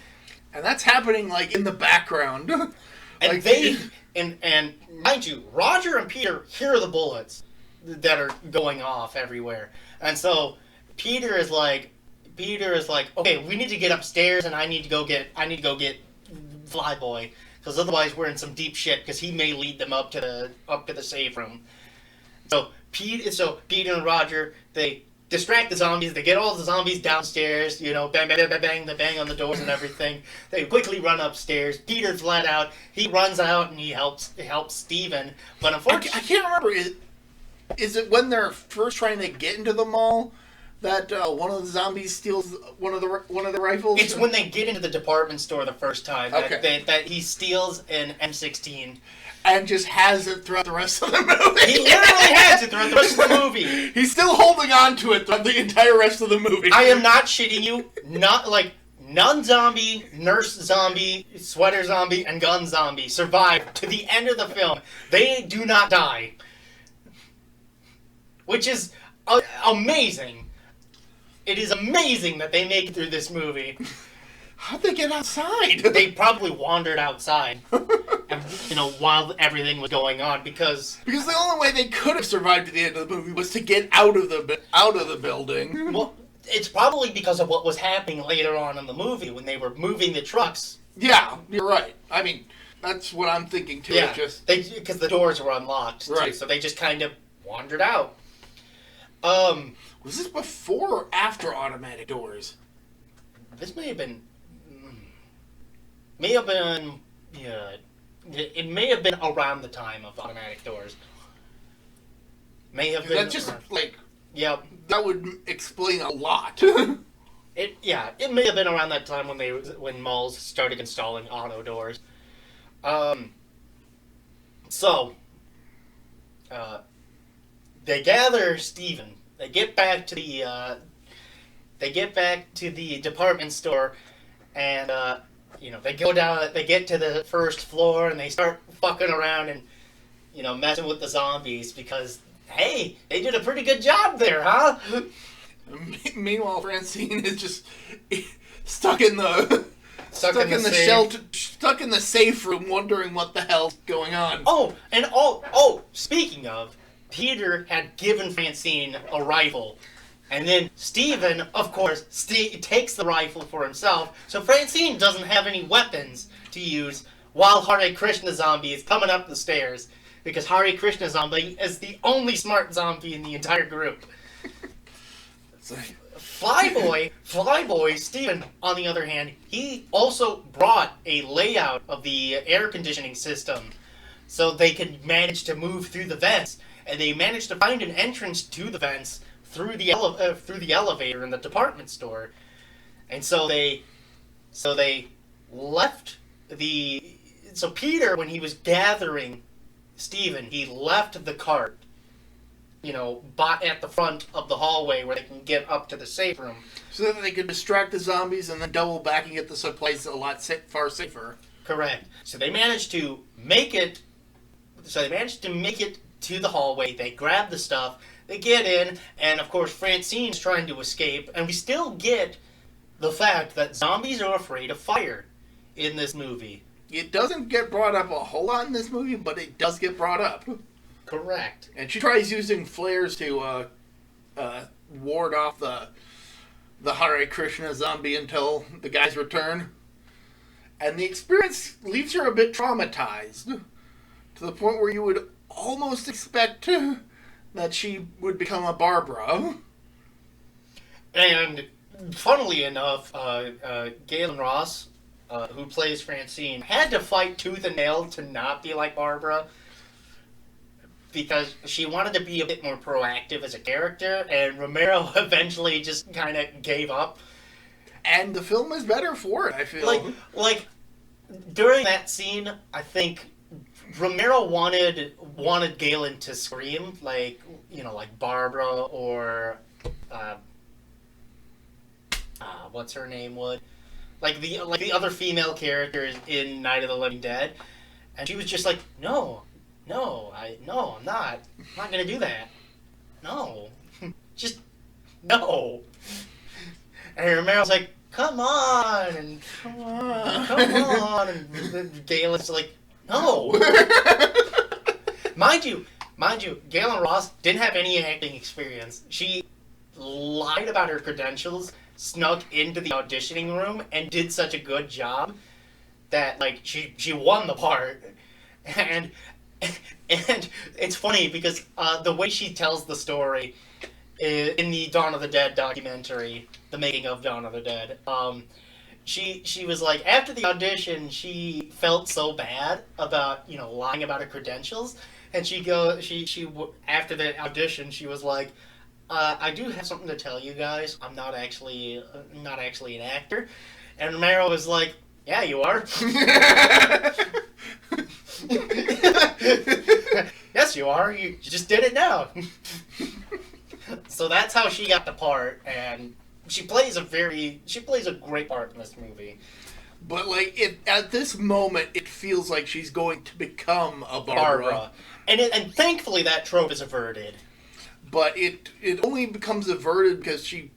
and that's happening like in the background. And like, they and mind you, Roger and Peter hear the bullets that are going off everywhere, and so Peter is like, okay, we need to get upstairs, and I need to go get Flyboy, because otherwise we're in some deep shit, because he may lead them up to the safe room. So Peter and Roger, they distract the zombies. They get all the zombies downstairs. Bang, bang, bang, bang, bang. They bang on the doors and everything. They quickly run upstairs. Peter's let out. He runs out and he helps Steven. But unfortunately, I can't remember. Is it when they're first trying to get into the mall that one of the zombies steals one of the rifles? It's when they get into the department store the first time that he steals an M16. And just has it throughout the rest of the movie. He literally has it throughout the rest of the movie. He's still holding on to it throughout the entire rest of the movie. I am not shitting you. Not like nun-zombie, nurse zombie, sweater zombie, and gun zombie survive to the end of the film. They do not die. Which is amazing. It is amazing that they make it through this movie. How'd they get outside? They probably wandered outside, while everything was going on, because the only way they could have survived to the end of the movie was to get out of the building. Well, it's probably because of what was happening later on in the movie when they were moving the trucks. Yeah, you're right. I mean, that's what I'm thinking too. Yeah, because the doors were unlocked, too, right? So they just kind of wandered out. Was this before or after automatic doors? This may have been. Yeah. It may have been around the time of automatic doors. May have been. That's just yeah. That would explain a lot. It may have been around that time when malls started installing auto doors. They gather Steven. They get back to the department store, and they go down. They get to the first floor, and they start fucking around and messing with the zombies because hey, they did a pretty good job there, huh? Meanwhile, Francine is just stuck in the safe room, wondering what the hell's going on. Speaking of, Peter had given Francine a rifle, and then Steven, of course, takes the rifle for himself, so Francine doesn't have any weapons to use while Hare Krishna Zombie is coming up the stairs, because Hare Krishna Zombie is the only smart zombie in the entire group. Flyboy, Steven, on the other hand, he also brought a layout of the air conditioning system so they could manage to move through the vents, and they managed to find an entrance to the vents through the elevator in the department store. And so they left so Peter, when he was gathering Steven, he left the cart at the front of the hallway where they can get up to the safe room. So that they could distract the zombies and then double back and get the supplies a lot far safer. Correct. So they managed to make it to the hallway. They grab the stuff, they get in, and of course Francine's trying to escape, and we still get the fact that zombies are afraid of fire in this movie. It doesn't get brought up a whole lot in this movie, but it does get brought up. Correct. And she tries using flares to ward off the Hare Krishna zombie until the guys return. And the experience leaves her a bit traumatized, to the point where you would almost expect that she would become a Barbara. And funnily enough, Galen Ross, who plays Francine, had to fight tooth and nail to not be like Barbara, because she wanted to be a bit more proactive as a character, and Romero eventually just kind of gave up. And the film is better for it, I feel. Like during that scene, I think Romero wanted Galen to scream, like Barbara or what's her name would, like the other female characters in Night of the Living Dead, and she was just like, no, no, I'm not. I'm not gonna do that. No. Just, no. And Romero's like, come on, and Come on. come on, and Galen's like, no. Mind you, Galen Ross didn't have any acting experience. She lied about her credentials, snuck into the auditioning room, and did such a good job that, like, she won the part. And it's funny because the way she tells the story in the Dawn of the Dead documentary, the making of Dawn of the Dead, she was like, after the audition, she felt so bad about, lying about her credentials, and she after the audition, she was like, I do have something to tell you guys. I'm not actually an actor. And Romero was like, yeah, you are. Yes, you are. You just did it now. So that's how she got the part, and she plays a great part in this movie. But at this moment, it feels like she's going to become a Barbara. And thankfully that trope is averted. But it only becomes averted because she,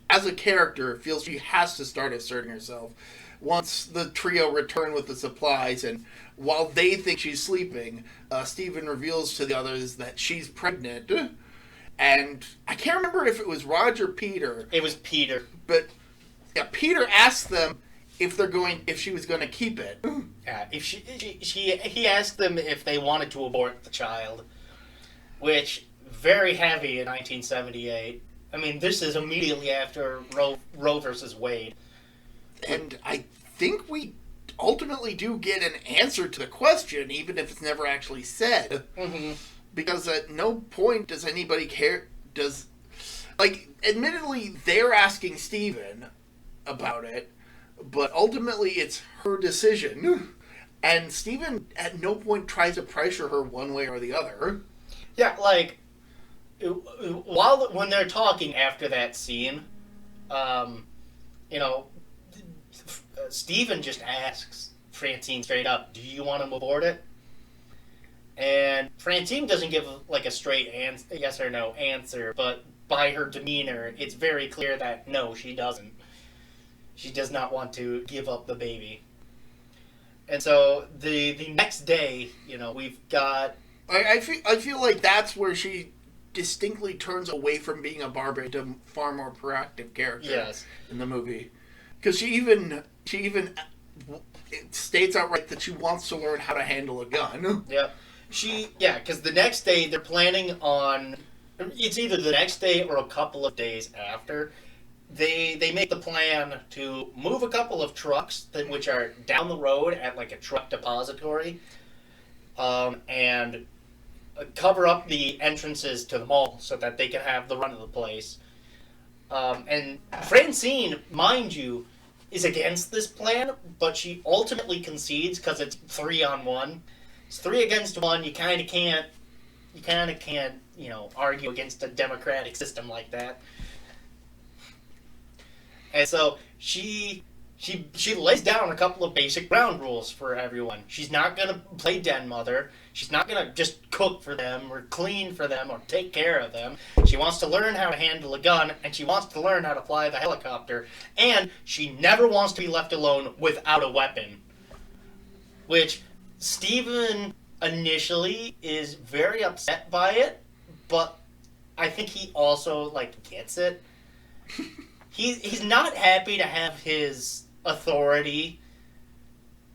as a character, feels she has to start asserting herself. Once the trio return with the supplies, and while they think she's sleeping, Steven reveals to the others that she's pregnant. And I can't remember if it was Roger or Peter. It was Peter. But yeah, Peter asked them if she was going to keep it. Yeah, he asked them if they wanted to abort the child, which very heavy in 1978. I mean, this is immediately after Roe versus Wade. And I think we ultimately do get an answer to the question, even if it's never actually said. Mm-hmm. Because at no point does anybody care. Admittedly, they're asking Steven about it, but ultimately it's her decision. And Steven at no point tries to pressure her one way or the other. Yeah, when they're talking after that scene, Steven just asks Francine straight up, do you want to abort it? And Francine doesn't give a straight yes or no answer, but by her demeanor, it's very clear that no, she doesn't. She does not want to give up the baby. And so the next day, we've got... I feel like that's where she distinctly turns away from being a Barbara to a far more proactive character in the movie. Because she even states outright that she wants to learn how to handle a gun. Yep. Because the next day they're planning on... It's either the next day or a couple of days after. They make the plan to move a couple of trucks which are down the road at a truck depository, and cover up the entrances to the mall so that they can have the run of the place. And Francine, mind you, is against this plan, but she ultimately concedes because it's 3-on-1. It's 3 against 1. You kind of can't, argue against a democratic system like that. And so she lays down a couple of basic ground rules for everyone. She's not going to play den mother. She's not going to just cook for them or clean for them or take care of them. She wants to learn how to handle a gun, and she wants to learn how to fly the helicopter. And she never wants to be left alone without a weapon. Which Steven initially is very upset by it, but I think he also gets it. He's not happy to have his authority.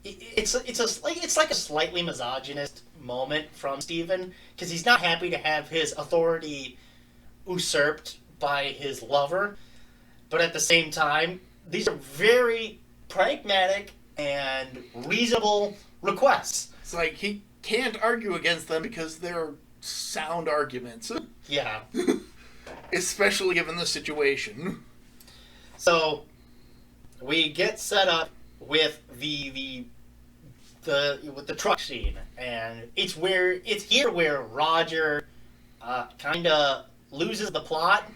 It's like a slightly misogynist moment from Steven, because he's not happy to have his authority usurped by his lover, but at the same time, these are very pragmatic and reasonable requests. It's like he can't argue against them because they're sound arguments. Yeah. Especially given the situation. So we get set up with the truck scene, and it's here where Roger kind of loses the plot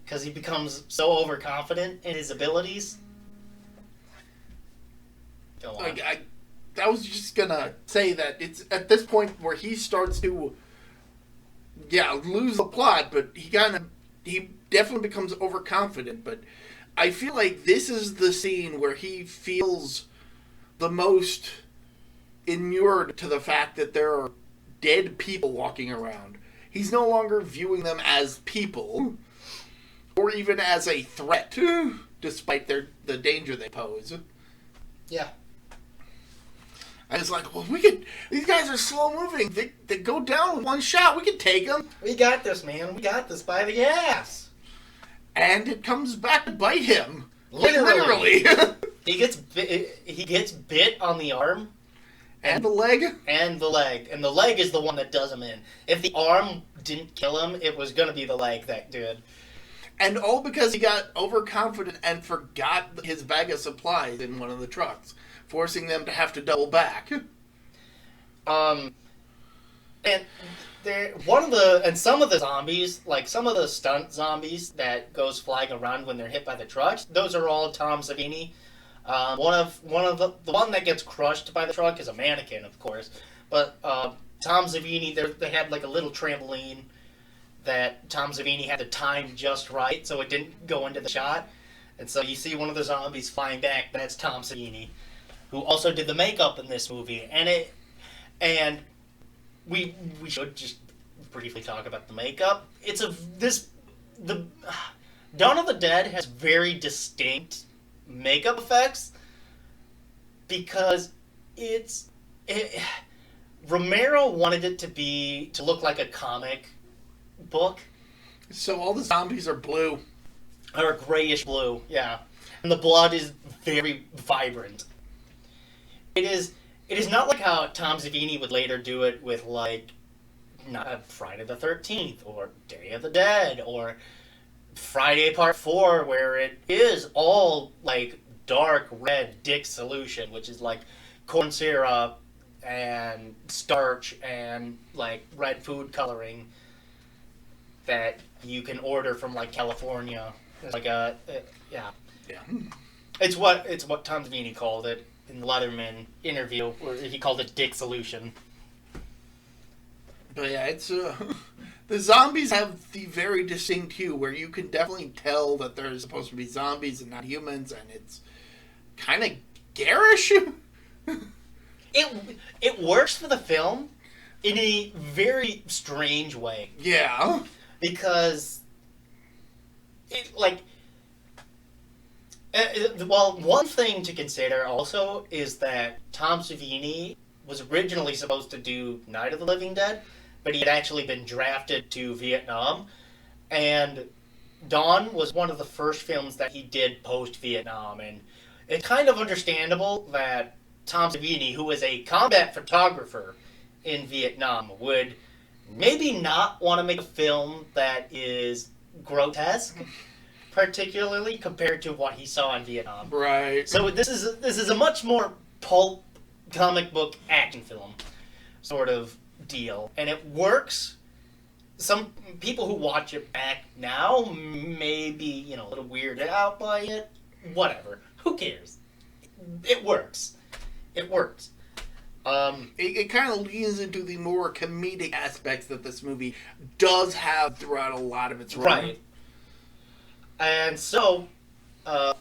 because he becomes so overconfident in his abilities. Go on. I was just gonna say that it's at this point where he starts to, lose the plot, but he definitely becomes overconfident. But I feel like this is the scene where he feels the most inured to the fact that there are dead people walking around. He's no longer viewing them as people, or even as a threat, despite the danger they pose. Yeah. I was like, well, these guys are slow moving. They go down with one shot. We can take them. We got this, man. We got this by the ass. And it comes back to bite him. Literally. He gets bit on the arm. And the leg. And the leg. And the leg is the one that does him in. If the arm didn't kill him, it was going to be the leg that did. And all because he got overconfident and forgot his bag of supplies in one of the trucks, forcing them to have to double back. And some of the zombies, like some of the stunt zombies that goes flying around when they're hit by the trucks, those are all Tom Savini. The one that gets crushed by the truck is a mannequin, of course. But Tom Savini, they had like a little trampoline that Tom Savini had to time just right so it didn't go into the shot. And so you see one of the zombies flying back, that's Tom Savini, who also did the makeup in this movie. And we should just briefly talk about the makeup. Dawn of the Dead has very distinct makeup effects because Romero wanted it to look like a comic book. So all the zombies are blue. Or grayish blue, yeah. And the blood is very vibrant. It is not like how Tom Savini would later do it with, like, Friday the 13th, or Day of the Dead, or Friday Part 4, where it is all, like, dark red Dick solution, which is, like, corn syrup and starch and, like, red food coloring that you can order from, like, California. It's like yeah. It's what Tom Savini called it in the Letterman interview, where he called it Dick solution. But yeah, it's the zombies have the very distinct hue where you can definitely tell that they're supposed to be zombies and not humans, and it's kind of garish. It works for the film in a very strange way. Yeah. Because one thing to consider also is that Tom Savini was originally supposed to do Night of the Living Dead, but he had actually been drafted to Vietnam, and Dawn was one of the first films that he did post-Vietnam, and it's kind of understandable that Tom Savini, who was a combat photographer in Vietnam, would maybe not want to make a film that is grotesque, particularly compared to what he saw in Vietnam. Right. So this is a much more pulp comic book action film sort of deal, and it works. Some people who watch it back now may be, a little weirded out by it. Whatever. Who cares? It works. It works. It kind of leans into the more comedic aspects that this movie does have throughout a lot of its run. Right. And so,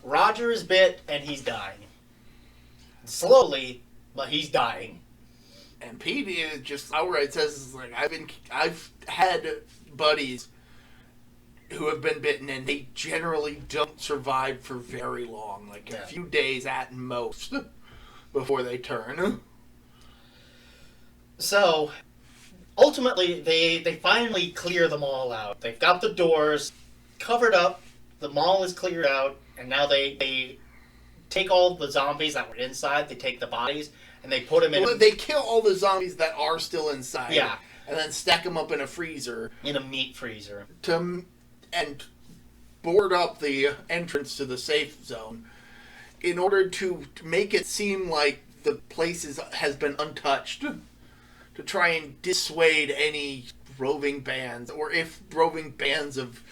Roger is bit, and he's dying. Slowly, but he's dying. And Pete is just outright says, like, I've had buddies who have been bitten, and they generally don't survive for very long, like a few days at most, before they turn. So, ultimately, they finally clear them all out. They've got the doors covered up, the mall is cleared out, and now they take all the zombies that were inside, they take the bodies, and they put them in... Well, they kill all the zombies that are still inside. Yeah. And then stack them up in a freezer. In a meat freezer. And board up the entrance to the safe zone in order to make it seem like the place has been untouched, to try and dissuade any roving bands, or if roving bands of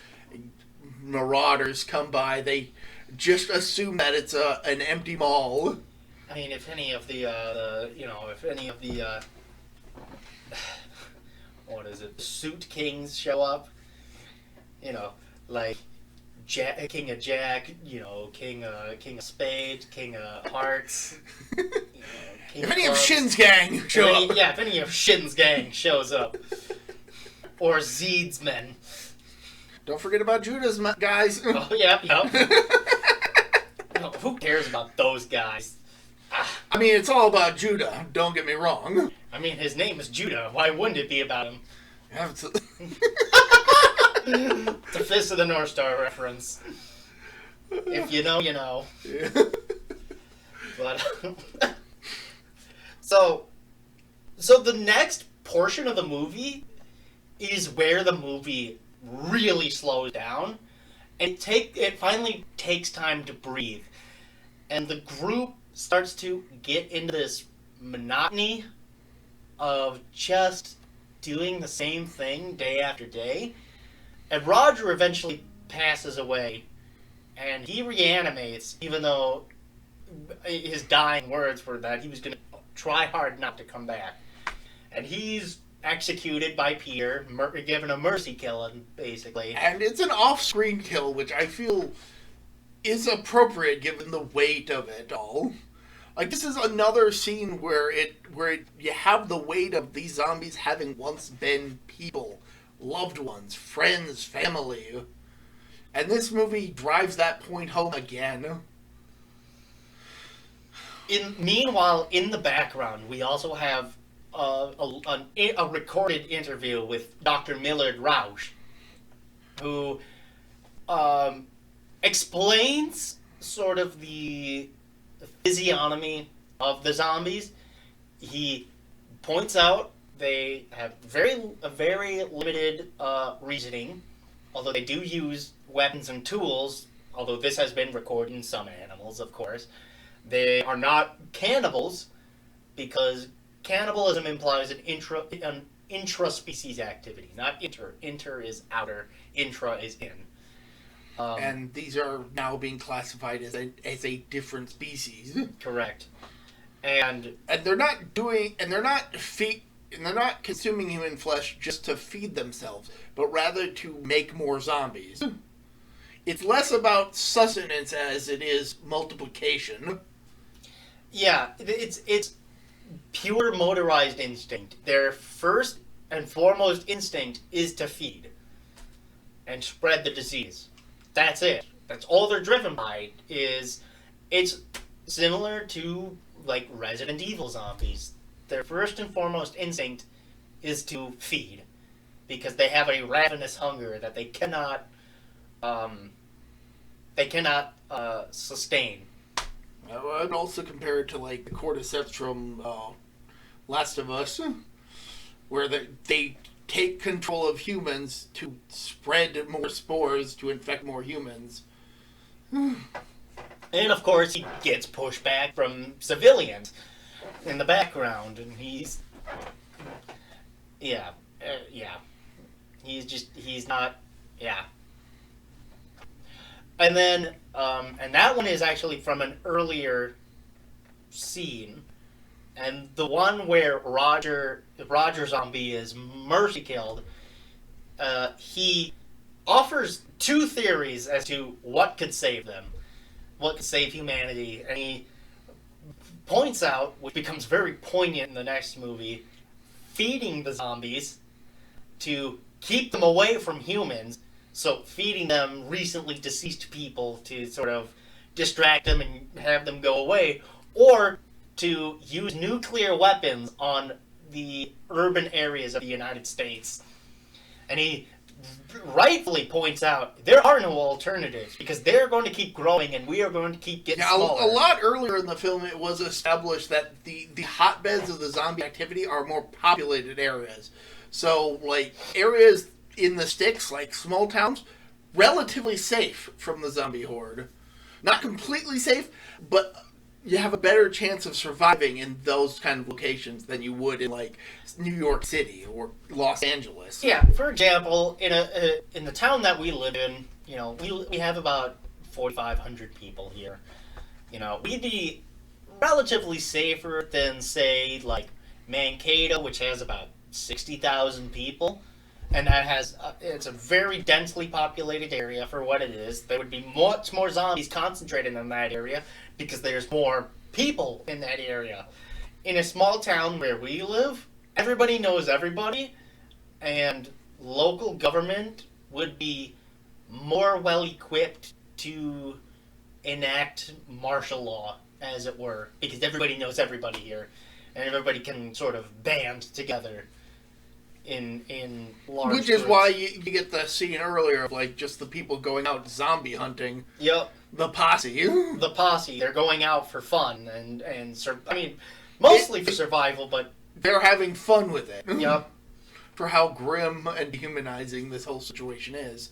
marauders come by, they just assume that it's an empty mall. I mean, if any of the what is it, suit kings show up, you know, like King of Jack, King of Spades, King of Hearts. If any of Shin's gang show up. Yeah, if any of Shin's gang shows up. Or Zeed's men. Don't forget about Judah's guys. Oh, yeah. No, who cares about those guys? I mean, it's all about Judah. Don't get me wrong. I mean, his name is Judah. Why wouldn't it be about him? It's a Fist of the North Star reference. If you know, you know. Yeah. But so the next portion of the movie is where the movie really slows down, and it finally takes time to breathe, and the group starts to get into this monotony of just doing the same thing day after day. And Roger eventually passes away, and he reanimates, even though his dying words were that he was going to try hard not to come back. And he's executed by Peter, given a mercy killing, basically. And it's an off-screen kill, which I feel is appropriate given the weight of it all. Like, this is another scene where you have the weight of these zombies having once been people, loved ones, friends, family. And this movie drives that point home again. Meanwhile, in the background, we also have a recorded interview with Dr. Millard Rausch, who explains sort of the physiognomy of the zombies. He points out they have a very limited reasoning, although they do use weapons and tools, although this has been recorded in some animals, of course. They are not cannibals, because cannibalism implies an intra-species activity, not inter. Inter is outer, intra is in. And these are now being classified as a different species. Correct. And they're not consuming human flesh just to feed themselves, but rather to make more zombies. It's less about sustenance as it is multiplication. Yeah, it's pure motorized instinct. Their first and foremost instinct is to feed and spread the disease. That's it. That's all they're driven by. It's similar to like Resident Evil zombies. Their first and foremost instinct is to feed, because they have a ravenous hunger that they cannot sustain. I'd also compare it to like the cordyceps from Last of Us, where they take control of humans to spread more spores to infect more humans. And of course, he gets pushed back from civilians in the background, and he's not. And then, and that one is actually from an earlier scene, and the one where Roger Zombie is mercy killed, he offers two theories as to what could save them, what could save humanity, and he points out, which becomes very poignant in the next movie, feeding the zombies to keep them away from humans. So feeding them recently deceased people to sort of distract them and have them go away, or to use nuclear weapons on the urban areas of the United States. And he rightfully points out there are no alternatives, because they're going to keep growing and we are going to keep getting smaller. A lot earlier in the film it was established that the hotbeds of the zombie activity are more populated areas. So, like, areas in the sticks, like small towns, relatively safe from the zombie horde. Not completely safe, but you have a better chance of surviving in those kind of locations than you would in, like, New York City or Los Angeles. Yeah, for example, in the town that we live in, we have about 4,500 people here. We'd be relatively safer than, say, like Mankato, which has about 60,000 people. And that has, it's a very densely populated area for what it is. There would be much more zombies concentrated in that area because there's more people in that area. In a small town where we live, everybody knows everybody, and local government would be more well equipped to enact martial law, as it were, because everybody knows everybody here, and everybody can sort of band together in large Which is groups. why you get the scene earlier of, like, just the people going out zombie hunting. Yep. The posse. The posse, they're going out for fun mostly for survival, but They're having fun with it. yep. For how grim and dehumanizing this whole situation is.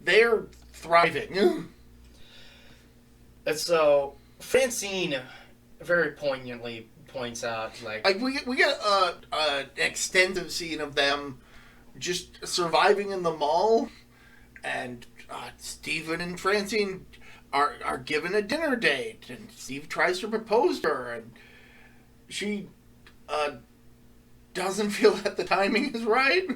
They're thriving. And so Francine very poignantly points out, like we get an extensive scene of them just surviving in the mall, and Steven and Francine are given a dinner date, and Steve tries to propose to her, and she doesn't feel that the timing is right.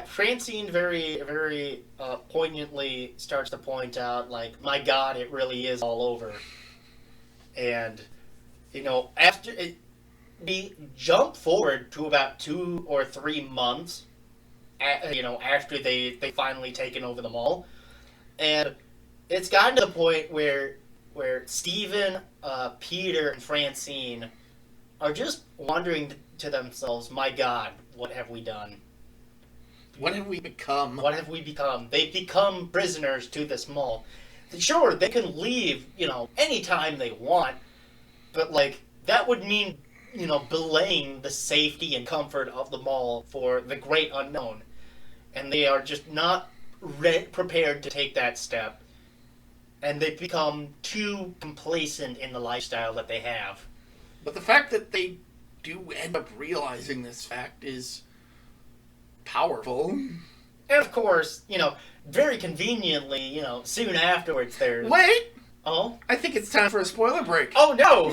Francine very, very poignantly starts to point out, like, my God, it really is all over. And, after we jump forward to about 2 or 3 months, after they finally taken over the mall, and it's gotten to the point where Steven, Peter, and Francine are just wondering to themselves, my God, what have we done? What have we become? What have we become? They've become prisoners to this mall. Sure, they can leave, anytime they want, but, like, that would mean, belaying the safety and comfort of the mall for the great unknown. And they are just not prepared to take that step. And they've become too complacent in the lifestyle that they have. But the fact that they do end up realizing this fact is powerful. And of course, very conveniently, soon afterwards there's... Wait! Oh? I think it's time for a spoiler break. Oh, no!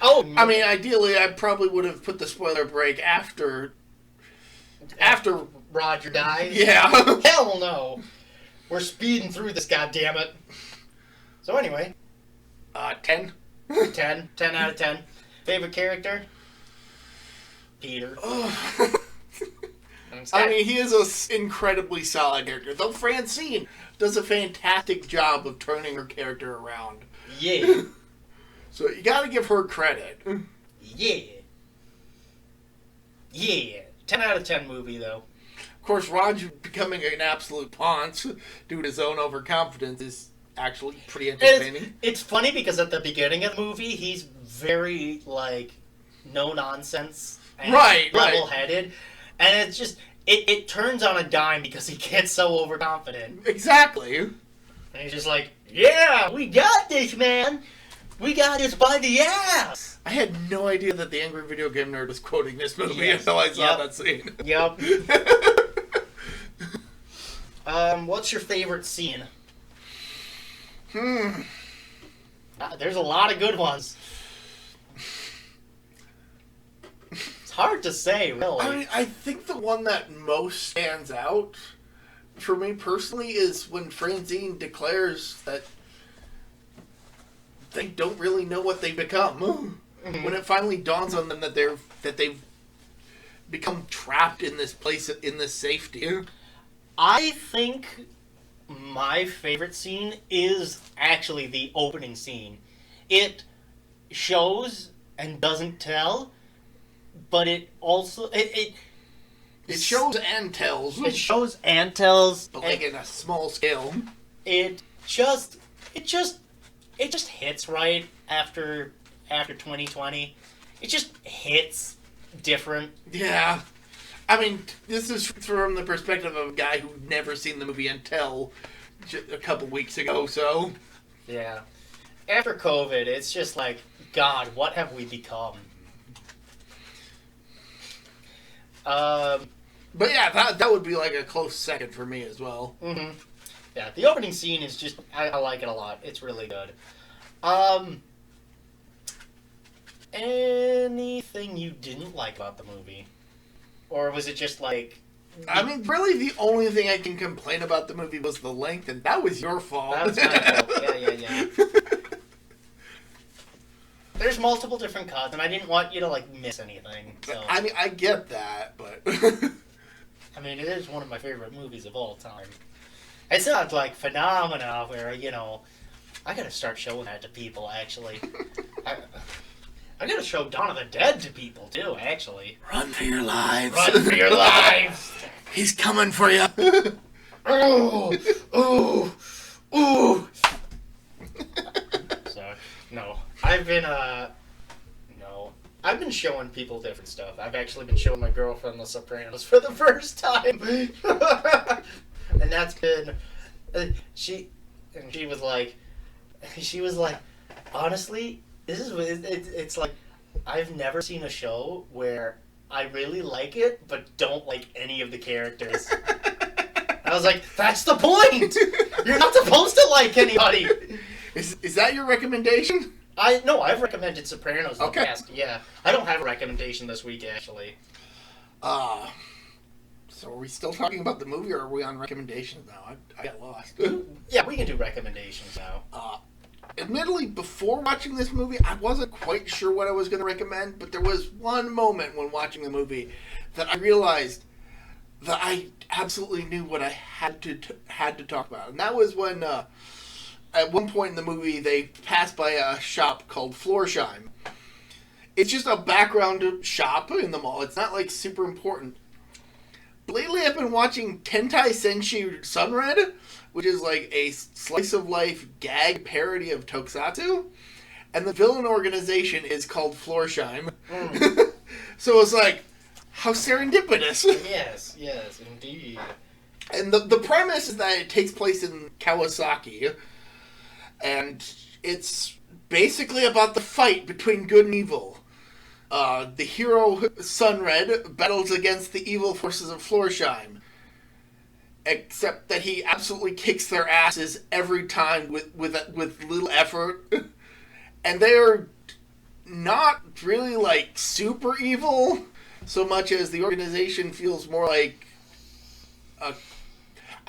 Oh, I mean, ideally, I probably would have put the spoiler break after Roger dies? Yeah. Hell no! We're speeding through this, goddammit. So anyway. 10. 10. 10 out of 10. Favorite character? Peter. I mean, he is an incredibly solid character. Though Francine does a fantastic job of turning her character around. Yeah. So you gotta give her credit. Yeah. Yeah. 10 out of 10 movie, though. Of course, Roger becoming an absolute ponce due to his own overconfidence is actually pretty entertaining. It's funny because at the beginning of the movie, he's very, like, no-nonsense and level-headed. And it's just, it turns on a dime because he gets so overconfident. Exactly. And he's just like, yeah, we got this, man. We got this by the ass. I had no idea that the Angry Video Game Nerd was quoting this movie until I saw that scene. Yep. What's your favorite scene? There's a lot of good ones. It's hard to say, really. I mean, I think the one that most stands out for me personally is when Francine declares that they don't really know what they become. Mm-hmm. When it finally dawns on them that they've become trapped in this place, in this safety. I think my favorite scene is actually the opening scene. It shows and doesn't tell, but it also it shows and tells. It shows and tells, but like in a small scale. It just hits right after 2020. It just hits different. Yeah. I mean, this is from the perspective of a guy who'd never seen the movie until a couple weeks ago, so... Yeah. After COVID, it's just like, God, what have we become? But yeah, that would be like a close second for me as well. Mm-hmm. Yeah, the opening scene is just, I like it a lot. It's really good. Anything you didn't like about the movie? Or was it just like... I mean, really the only thing I can complain about the movie was the length, and that was your fault. That was my fault. Yeah. There's multiple different cuts, and I didn't want you to, like, miss anything. So. I mean, I get that, but... I mean, it is one of my favorite movies of all time. It's not, like, phenomena where, you know... I gotta start showing that to people, actually. I gotta show Dawn of the Dead to people, too, actually. Run for your lives. Run for your lives! He's coming for you. Ooh! So, no. I've been showing people different stuff. I've actually been showing my girlfriend The Sopranos for the first time. And that's been... She was like, honestly... It's like, I've never seen a show where I really like it, but don't like any of the characters. I was like, that's the point! You're not supposed to like anybody! Is that your recommendation? I've recommended Sopranos in the past, yeah. I don't have a recommendation this week, actually. So are we still talking about the movie, or are we on recommendations now? I got lost. Yeah, we can do recommendations now. Admittedly, before watching this movie, I wasn't quite sure what I was going to recommend, but there was one moment when watching the movie that I realized that I absolutely knew what I had to talk about. And that was when, at one point in the movie, they passed by a shop called Florsheim. It's just a background shop in the mall. It's not, like, super important. But lately, I've been watching Tentai Senshi Sunred, which is like a slice-of-life gag parody of Tokusatsu. And the villain organization is called Florsheim. So it's like, how serendipitous. Yes, indeed. And the premise is that it takes place in Kawasaki. And it's basically about the fight between good and evil. The hero, Sunred, battles against the evil forces of Florsheim. Except that he absolutely kicks their asses every time with little effort. And they're not really, like, super evil, so much as the organization feels more like I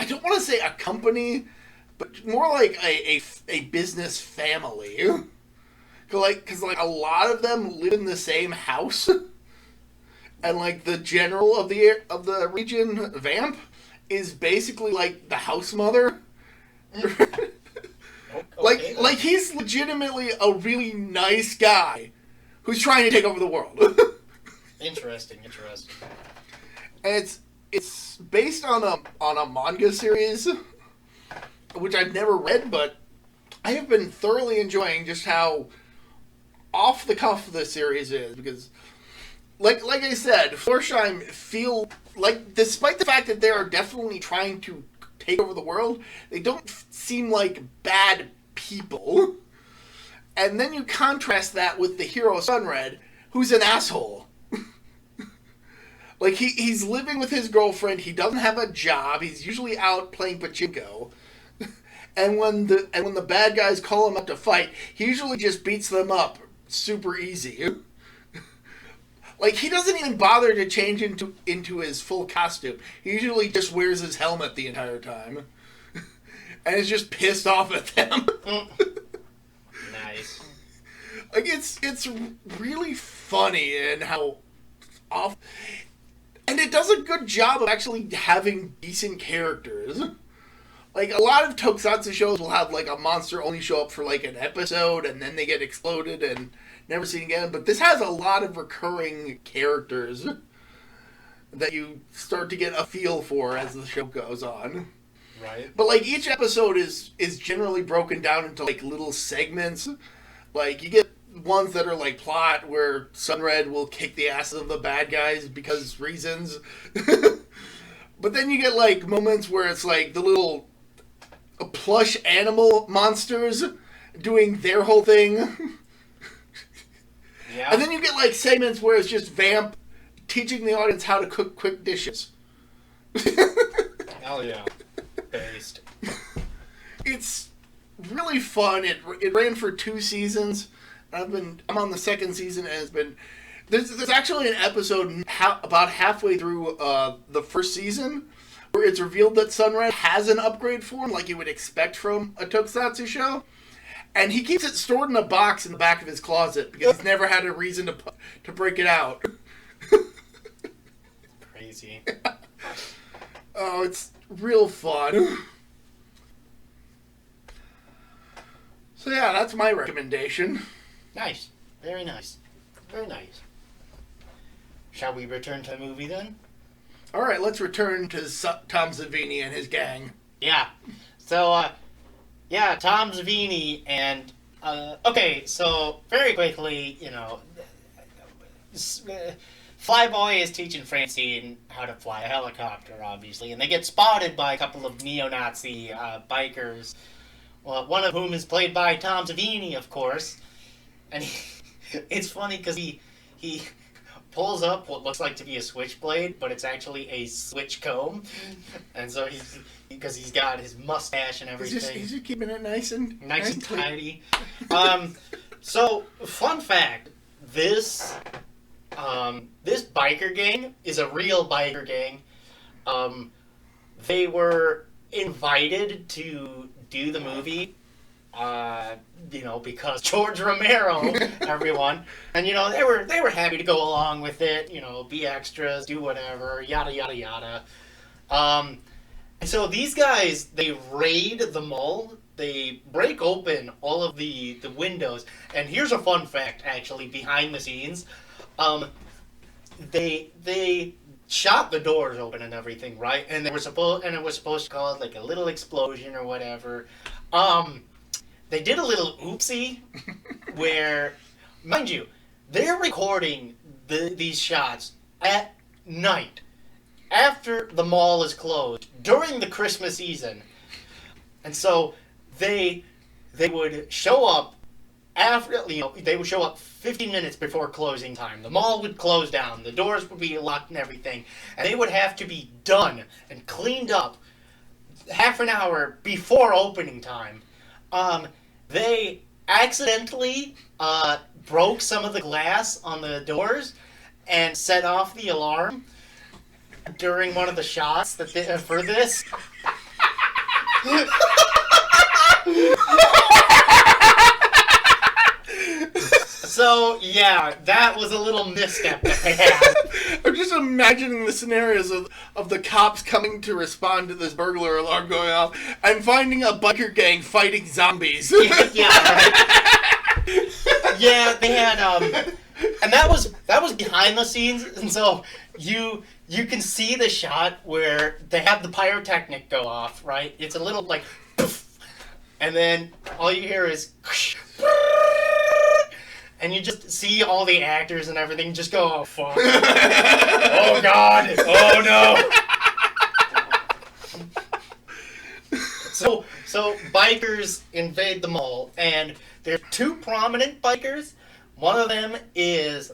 don't want to say a company, but more like a business family. Because a lot of them live in the same house. And, like, the general of the region, Vamp, is basically like the house mother. Like he's legitimately a really nice guy who's trying to take over the world. Interesting. And it's based on a manga series, which I've never read, but I have been thoroughly enjoying just how off the cuff the series is, because like I said, Florsheim feel like, despite the fact that they are definitely trying to take over the world, they don't seem like bad people. And then you contrast that with the hero Sunred, who's an asshole. Like, he's living with his girlfriend, he doesn't have a job, he's usually out playing pachinko. And when the bad guys call him up to fight, he usually just beats them up super easy. Like, he doesn't even bother to change into his full costume. He usually just wears his helmet the entire time. And is just pissed off at them. Nice. Like, it's really funny and how off... And it does a good job of actually having decent characters. Like, a lot of Tokusatsu shows will have, like, a monster only show up for, like, an episode, and then they get exploded and never seen again. But this has a lot of recurring characters that you start to get a feel for as the show goes on. Right. But, like, each episode is generally broken down into, like, little segments. Like, you get ones that are, like, plot, where Sunred will kick the asses of the bad guys because reasons. But then you get, like, moments where it's, like, the little plush animal monsters doing their whole thing. Yeah. And then you get, like, segments where it's just Vamp teaching the audience how to cook quick dishes. Hell yeah. Based. It's really fun. It ran for 2 seasons. I'm on the 2nd season, and it's been there's actually an episode about halfway through the 1st season where it's revealed that Sunrise has an upgrade form like you would expect from a tokusatsu show, and he keeps it stored in a box in the back of his closet because he's never had a reason to break it out. Crazy. Oh, it's real fun. So yeah, that's my recommendation. Nice. Very nice. Very nice. Shall we return to the movie then? All right, let's return to Tom Savini and his gang. Yeah. So, Tom Savini and... okay, so very quickly, Flyboy is teaching Francine how to fly a helicopter, obviously, and they get spotted by a couple of neo-Nazi bikers, one of whom is played by Tom Savini, of course. And it's funny because he pulls up what looks like to be a switchblade, but it's actually a switch comb. And so because he's got his mustache and everything. He's just keeping it nice and tidy. So, fun fact, this biker gang is a real biker gang. They were invited to do the movie, because George Romero, everyone, and they were happy to go along with it, be extras, do whatever, yada yada yada. And so these guys, they raid the mall, they break open all of the windows, and here's a fun fact, actually, behind the scenes. They shot the doors open and everything, right? And it was supposed to cause like a little explosion or whatever. They did a little oopsie where, mind you, they're recording these shots at night after the mall is closed during the Christmas season. And so they would show up after, they would show up 15 minutes before closing time. The mall would close down, the doors would be locked and everything, and they would have to be done and cleaned up half an hour before opening time. They accidentally broke some of the glass on the doors and set off the alarm during one of the shots for this. So, yeah, that was a little misstep that they had. I'm just imagining the scenarios of the cops coming to respond to this burglar alarm going off and finding a biker gang fighting zombies. Yeah, right? Yeah, they had, and that was behind the scenes, and so you can see the shot where they have the pyrotechnic go off, right? It's a little, like, poof, and then all you hear is... And you just see all the actors and everything just go, oh, fuck. Oh, God. Oh, no. So bikers invade the mall, and there are 2 prominent bikers. One of them is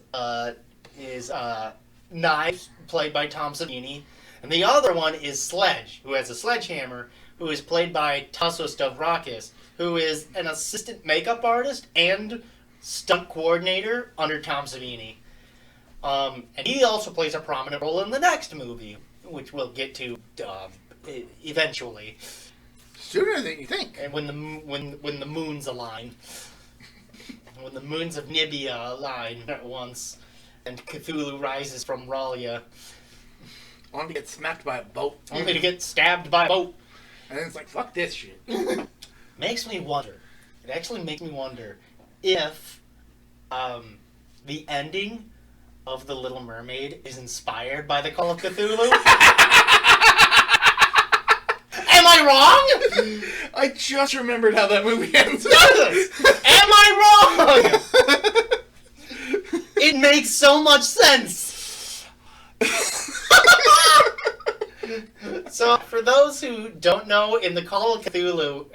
Knives, played by Tom Savini, and the other one is Sledge, who has a sledgehammer, who is played by Tassos Stavrakis, who is an assistant makeup artist and stunt coordinator under Tom Savini. And he also plays a prominent role in the next movie, which we'll get to eventually. Sooner than you think. And when the moons align. When the moons of Nibia align at once, and Cthulhu rises from Ralia. Only to get smacked by a boat. Only to get stabbed by a boat. And then it's like, fuck this shit. Makes me wonder. It actually makes me wonder if the ending of The Little Mermaid is inspired by the Call of Cthulhu. Am I wrong? I just remembered how that movie ends. Am I wrong? It makes so much sense. So, for those who don't know, in the Call of Cthulhu,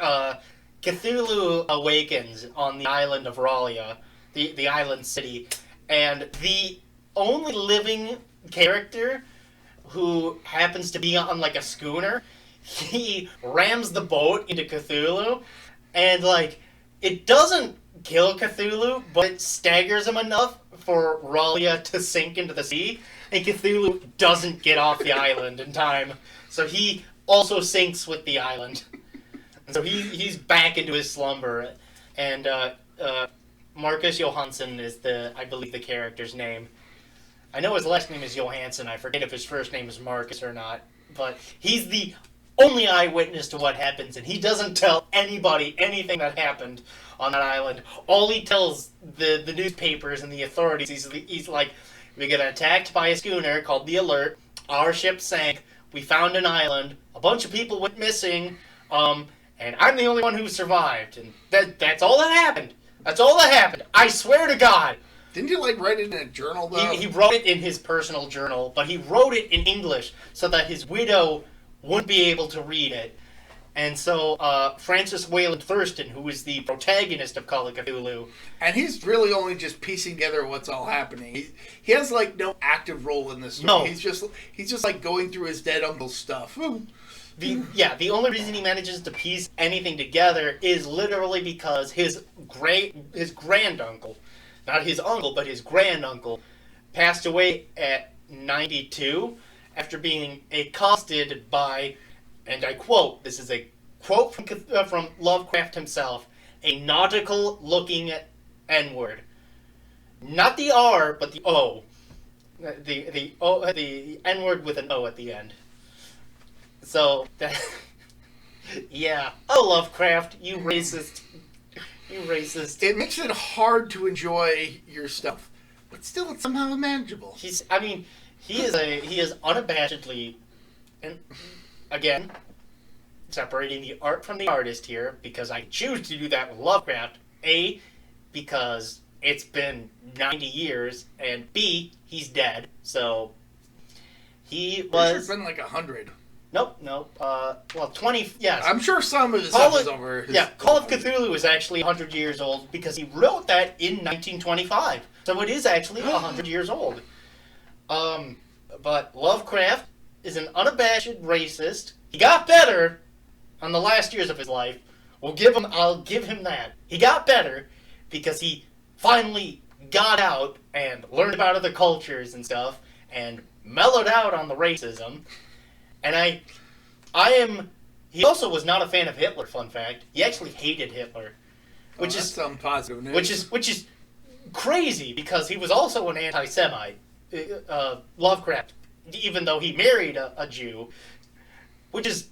Cthulhu awakens on the island of Ralia, the island city, and the only living character who happens to be on like a schooner, he rams the boat into Cthulhu, And, like, it doesn't kill Cthulhu, but it staggers him enough for Ralia to sink into the sea, and Cthulhu doesn't get off the island in time. So he also sinks with the island. And so he's back into his slumber. And Marcus Johansson is I believe, the character's name. I know his last name is Johansson. I forget if his first name is Marcus or not. But he's the only eyewitness to what happens, and he doesn't tell anybody anything that happened on that island. All he tells the newspapers and the authorities, he's like, we got attacked by a schooner called the Alert. Our ship sank. We found an island. A bunch of people went missing. And I'm the only one who survived. And that's all that happened. That's all that happened. I swear to God. Didn't you, like, write it in a journal, though? He wrote it in his personal journal, but he wrote it in English so that his widow wouldn't be able to read it. And so Francis Wayland Thurston, who is the protagonist of Call of Cthulhu... And he's really only just piecing together what's all happening. He has, like, no active role in this story. No. He's just like, going through his dead uncle's stuff. The only reason he manages to piece anything together is literally because his granduncle, not his uncle, but his granduncle, passed away at 92 after being accosted by, and I quote, this is a quote from Lovecraft himself, a nautical-looking N-word. Not the R, but the O. The N-word with an O at the end. So, yeah. Oh, Lovecraft, you racist. You racist. It makes it hard to enjoy your stuff, but still it's somehow manageable. He is unabashedly, and again, separating the art from the artist here, because I choose to do that with Lovecraft. A, because it's been 90 years, and B, he's dead, so he was... It's been like 100. Nope. 20, yes. I'm sure some of the stuff is over his... Yeah, Call of Cthulhu is actually 100 years old because he wrote that in 1925. So it is actually 100 years old. But Lovecraft is an unabashed racist. He got better on the last years of his life. I'll give him that. He got better because he finally got out and learned about other cultures and stuff and mellowed out on the racism. And he also was not a fan of Hitler, fun fact. He actually hated Hitler. Which is some positive news. Which is crazy because he was also an anti-Semite. Lovecraft, even though he married a Jew, which is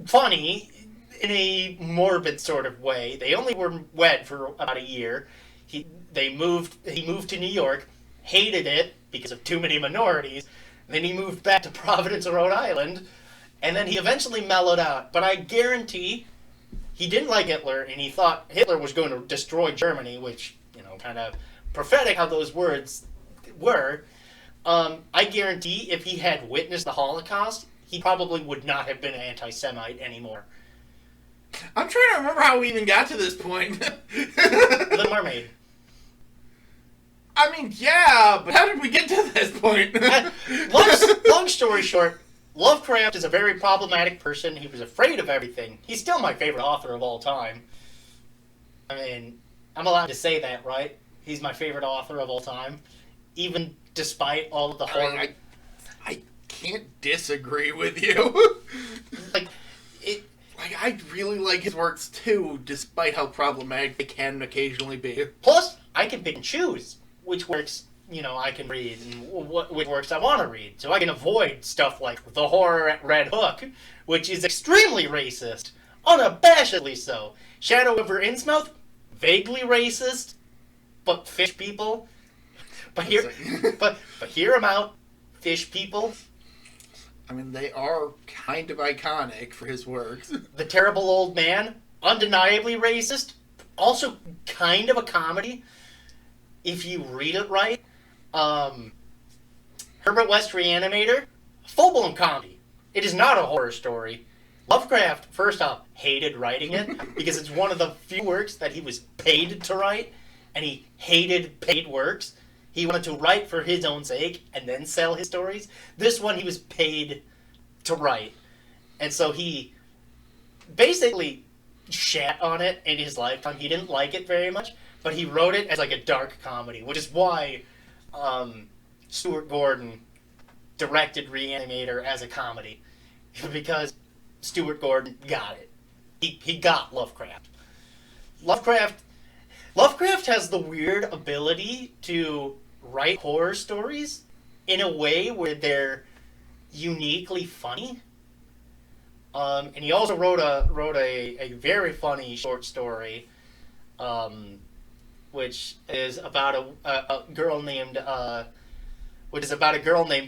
funny in a morbid sort of way. They only were wed for about a year. He moved to New York, hated it because of too many minorities. Then he moved back to Providence, Rhode Island, and then he eventually mellowed out. But I guarantee he didn't like Hitler, and he thought Hitler was going to destroy Germany, which, kind of prophetic how those words were. I guarantee if he had witnessed the Holocaust, he probably would not have been an anti-Semite anymore. I'm trying to remember how we even got to this point. The Mermaid. I mean, yeah, but how did we get to this point? Long story short, Lovecraft is a very problematic person. He was afraid of everything. He's still my favorite author of all time. I mean, I'm allowed to say that, right? He's my favorite author of all time. Even despite all of the horror... I can't disagree with you. I really like his works, too, despite how problematic they can occasionally be. Plus, I can pick and choose which works, I can read and which works I want to read. So I can avoid stuff like The Horror at Red Hook, which is extremely racist. Unabashedly so. Shadow over Innsmouth, vaguely racist, but fish people. But hear him out, fish people. I mean, they are kind of iconic for his works. The Terrible Old Man, undeniably racist, also kind of a comedy, if you read it right. Herbert West Reanimator, full-blown comedy. It is not a horror story. Lovecraft, first off, hated writing it because it's one of the few works that he was paid to write, and he hated paid works. He wanted to write for his own sake and then sell his stories. This one he was paid to write. And so he basically shat on it in his lifetime. He didn't like it very much, but he wrote it as like a dark comedy, which is why Stuart Gordon directed Reanimator as a comedy, because Stuart Gordon got it. He got Lovecraft. Lovecraft has the weird ability to write horror stories in a way where they're uniquely funny. And he also wrote a very funny short story, which is about a girl named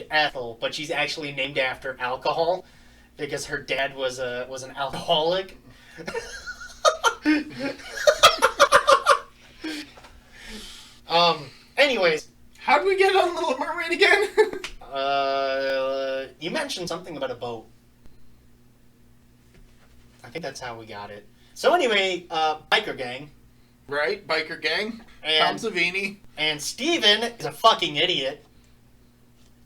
Ethel, but she's actually named after alcohol because her dad was an alcoholic. Anyways, how did we get on Little Mermaid again? You mentioned something about a boat. I think that's how we got it. So anyway, biker gang. Right, biker gang. Tom Savini. And Steven is a fucking idiot.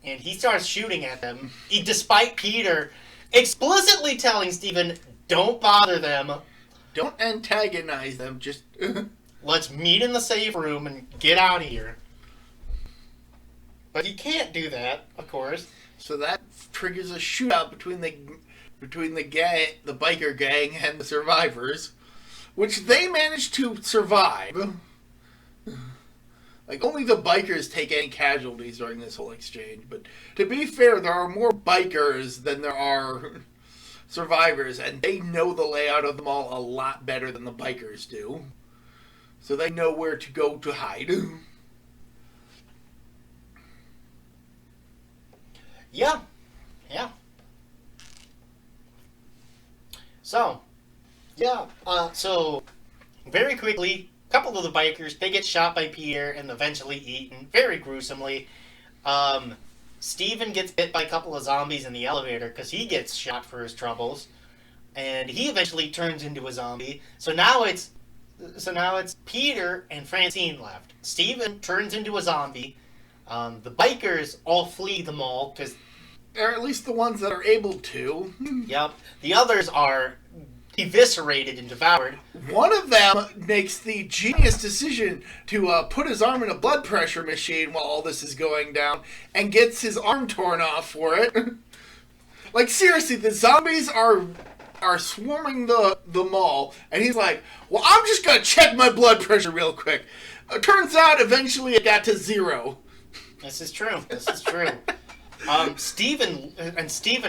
And he starts shooting at them, despite Peter explicitly telling Steven, don't bother them. Don't antagonize them, just... Let's meet in the safe room and get out of here. But he can't do that, of course. So that triggers a shootout between the biker gang and the survivors, which they manage to survive. Like, only the bikers take any casualties during this whole exchange. But to be fair, there are more bikers than there are survivors, and they know the layout of the mall a lot better than the bikers do. So they know where to go to hide. Yeah. So, so very quickly, a couple of the bikers, they get shot by Peter and eventually eaten, very gruesomely. Steven gets bit by a couple of zombies in the elevator because he gets shot for his troubles. And he eventually turns into a zombie. So now it's Peter and Francine left. Steven turns into a zombie. The bikers all flee the mall because... Or at least the ones that are able to. Yep. The others are eviscerated and devoured. One of them makes the genius decision to put his arm in a blood pressure machine while all this is going down and gets his arm torn off for it. Like, seriously, the zombies are swarming the mall, and he's like, well, I'm just going to check my blood pressure real quick. Turns out, eventually, it got to 0. This is true. Steven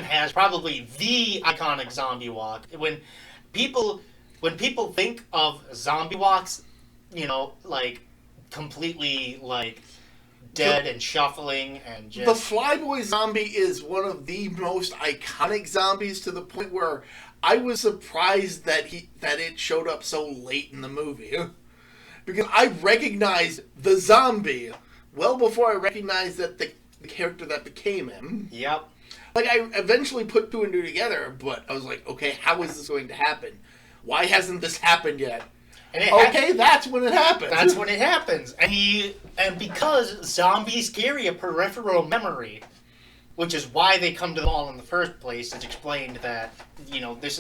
has probably the iconic zombie walk. When people think of zombie walks, like completely like dead and shuffling and just... The Flyboy zombie is one of the most iconic zombies to the point where I was surprised that it showed up so late in the movie. Because I recognized the zombie well before I recognized that the character that became him. Yep. Like, I eventually put 2 and 2 together, but I was like, okay, how is this going to happen? Why hasn't this happened yet? That's when it happens. That's when it happens. And because zombies carry a peripheral memory, which is why they come to the mall in the first place, it's explained that, this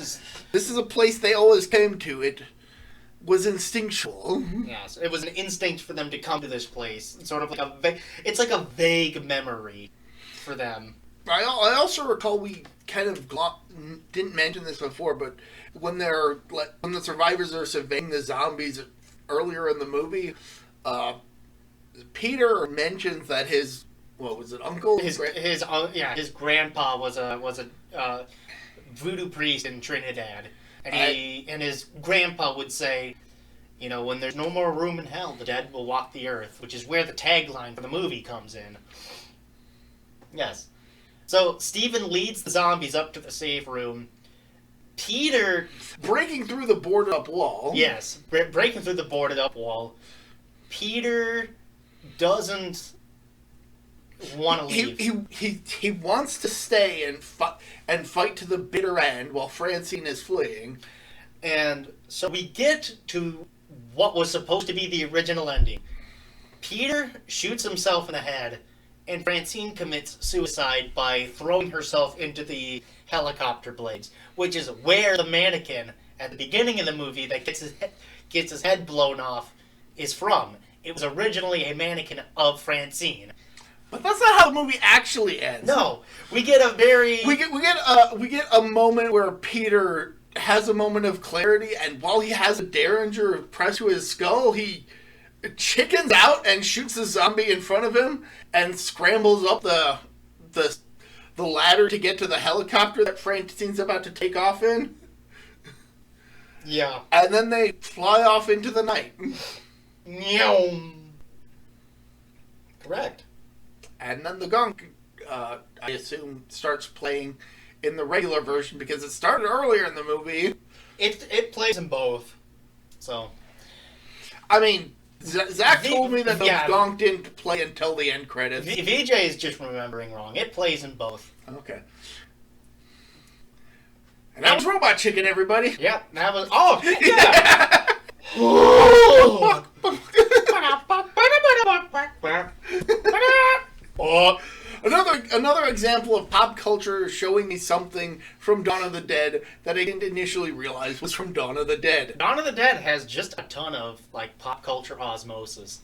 is a place they always came to. It was instinctual. Yes, it was an instinct for them to come to this place. It's sort of like it's like a vague memory for them. I also recall we kind of didn't mention this before, but when the survivors are surveying the zombies earlier in the movie, Peter mentions that his uncle? His grandpa was a voodoo priest in Trinidad. And his grandpa would say, when there's no more room in hell, the dead will walk the earth, which is where the tagline for the movie comes in. Yes. So Steven leads the zombies up to the safe room. Peter... breaking through the boarded up wall. Yes, breaking through the boarded up wall. Peter doesn't want to leave. He wants to stay and fight to the bitter end while Francine is fleeing. And so we get to what was supposed to be the original ending. Peter shoots himself in the head, and Francine commits suicide by throwing herself into the helicopter blades, which is where the mannequin at the beginning of the movie that gets his head blown off is from. It was originally a mannequin of Francine. But that's not how the movie actually ends. No, we get a very we get a moment where Peter has a moment of clarity, and while he has a derringer pressed to his skull, he chickens out and shoots the zombie in front of him and scrambles up the ladder to get to the helicopter that Francine's about to take off in. Yeah. And then they fly off into the night. Correct. And then the gong, I assume, starts playing in the regular version because it started earlier in the movie. It plays in both. So, I mean, Zach told me that the gong didn't play until the end credits. VJ is just remembering wrong. It plays in both. Okay. And that was Robot Chicken, everybody. Yeah, that was... Oh, yeah! Oh. Another example of pop culture showing me something from Dawn of the Dead that I didn't initially realize was from Dawn of the Dead. Dawn of the Dead has just a ton of like pop culture osmosis,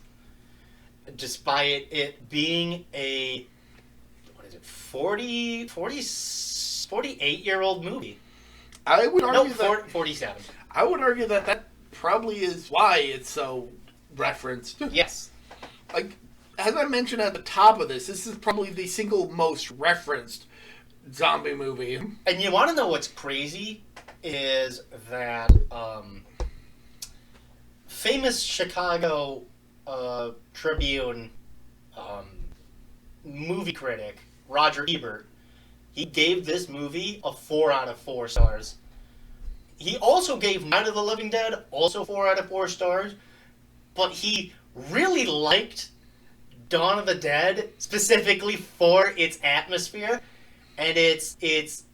despite it being a 48-year-old movie. I would argue 47. I would argue that probably is why it's so referenced. Yes. Like, as I mentioned at the top of this is probably the single most referenced zombie movie. And you want to know what's crazy is that famous Chicago Tribune movie critic Roger Ebert, he gave this movie a 4 out of 4 stars. He also gave Night of the Living Dead also 4 out of 4 stars, but he really liked Dawn of the Dead specifically for its atmosphere and its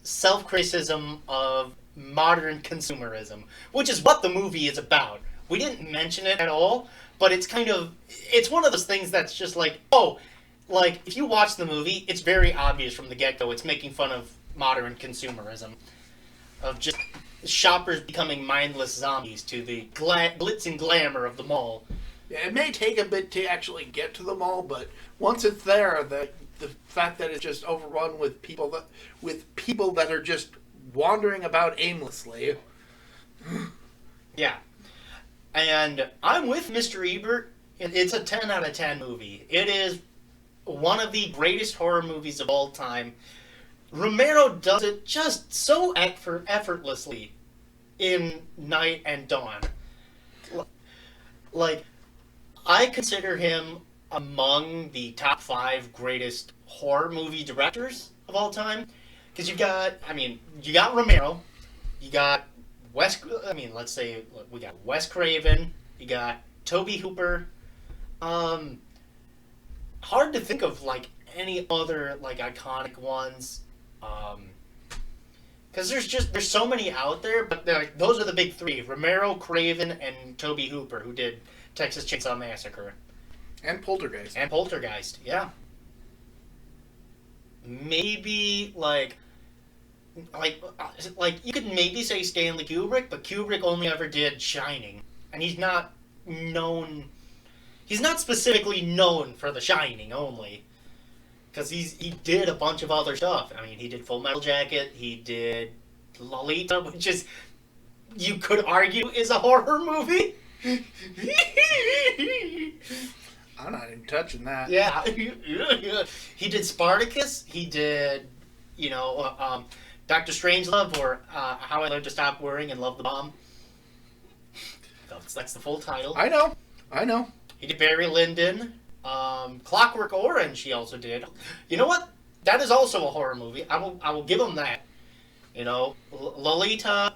self-criticism of modern consumerism, which is what the movie is about. We didn't mention it at all, but it's one of those things that's just like, oh, like if you watch the movie, it's very obvious from the get-go. It's making fun of modern consumerism, of just shoppers becoming mindless zombies to the glitz and glamour of the mall. Yeah, it may take a bit to actually get to the mall, but once it's there, the fact that it's just overrun with people that are just wandering about aimlessly. Yeah. And I'm with Mr. Ebert. It's a 10 out of 10 movie. It is one of the greatest horror movies of all time. Romero does it just so effortlessly in Night and Dawn. Like, I consider him among the top 5 greatest horror movie directors of all time. Because you got Romero, you got we got Wes Craven, you got Tobe Hooper. Hard to think of like any other like iconic ones. Because there's so many out there, but those are the big 3: Romero, Craven, and Tobe Hooper, who did Texas Chainsaw Massacre. And Poltergeist. Yeah. Maybe, like you could maybe say Stanley Kubrick, but Kubrick only ever did Shining. And he's not specifically known for The Shining only. Because he did a bunch of other stuff. I mean, he did Full Metal Jacket, he did Lolita, which is, you could argue, is a horror movie. I'm not even touching that. Yeah. He did Spartacus. He did, Dr. Strangelove, or How I Learned to Stop Worrying and Love the Bomb. That's the full title. I know. He did Barry Lyndon. Clockwork Orange he also did. You know what? That is also a horror movie. I will give him that. Lolita,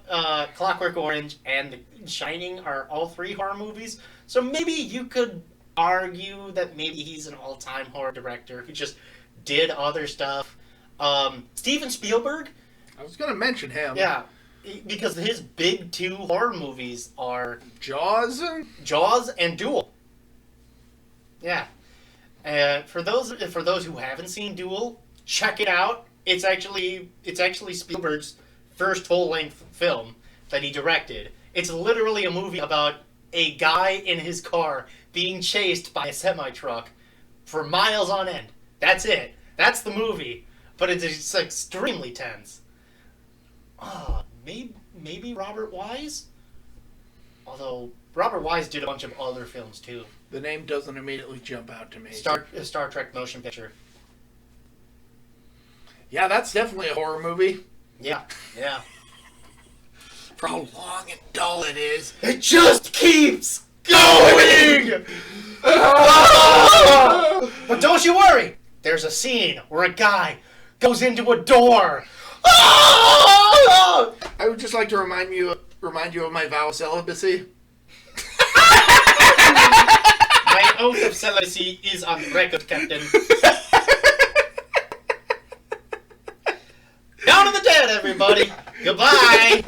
Clockwork Orange, and The Shining are all 3 horror movies. So maybe you could argue that maybe he's an all-time horror director who just did other stuff. Steven Spielberg. I was going to mention him. Yeah, because his big 2 horror movies are Jaws and Duel. Yeah. For those who haven't seen Duel, check it out. It's actually Spielberg's first full-length film. that he directed. It's literally a movie about a guy in his car being chased by a semi-truck for miles on end. That's it. That's the movie. But it's extremely tense. Maybe Robert Wise? Although, Robert Wise did a bunch of other films, too. The name doesn't immediately jump out to me. Star Trek motion picture. Yeah, that's definitely a horror movie. Yeah. For how long and dull it is. It just keeps going! But don't you worry. There's a scene where a guy goes into a door. I would just like to remind you of my vow of celibacy. My oath of celibacy is on record, Captain. Down to the dead, everybody. Goodbye.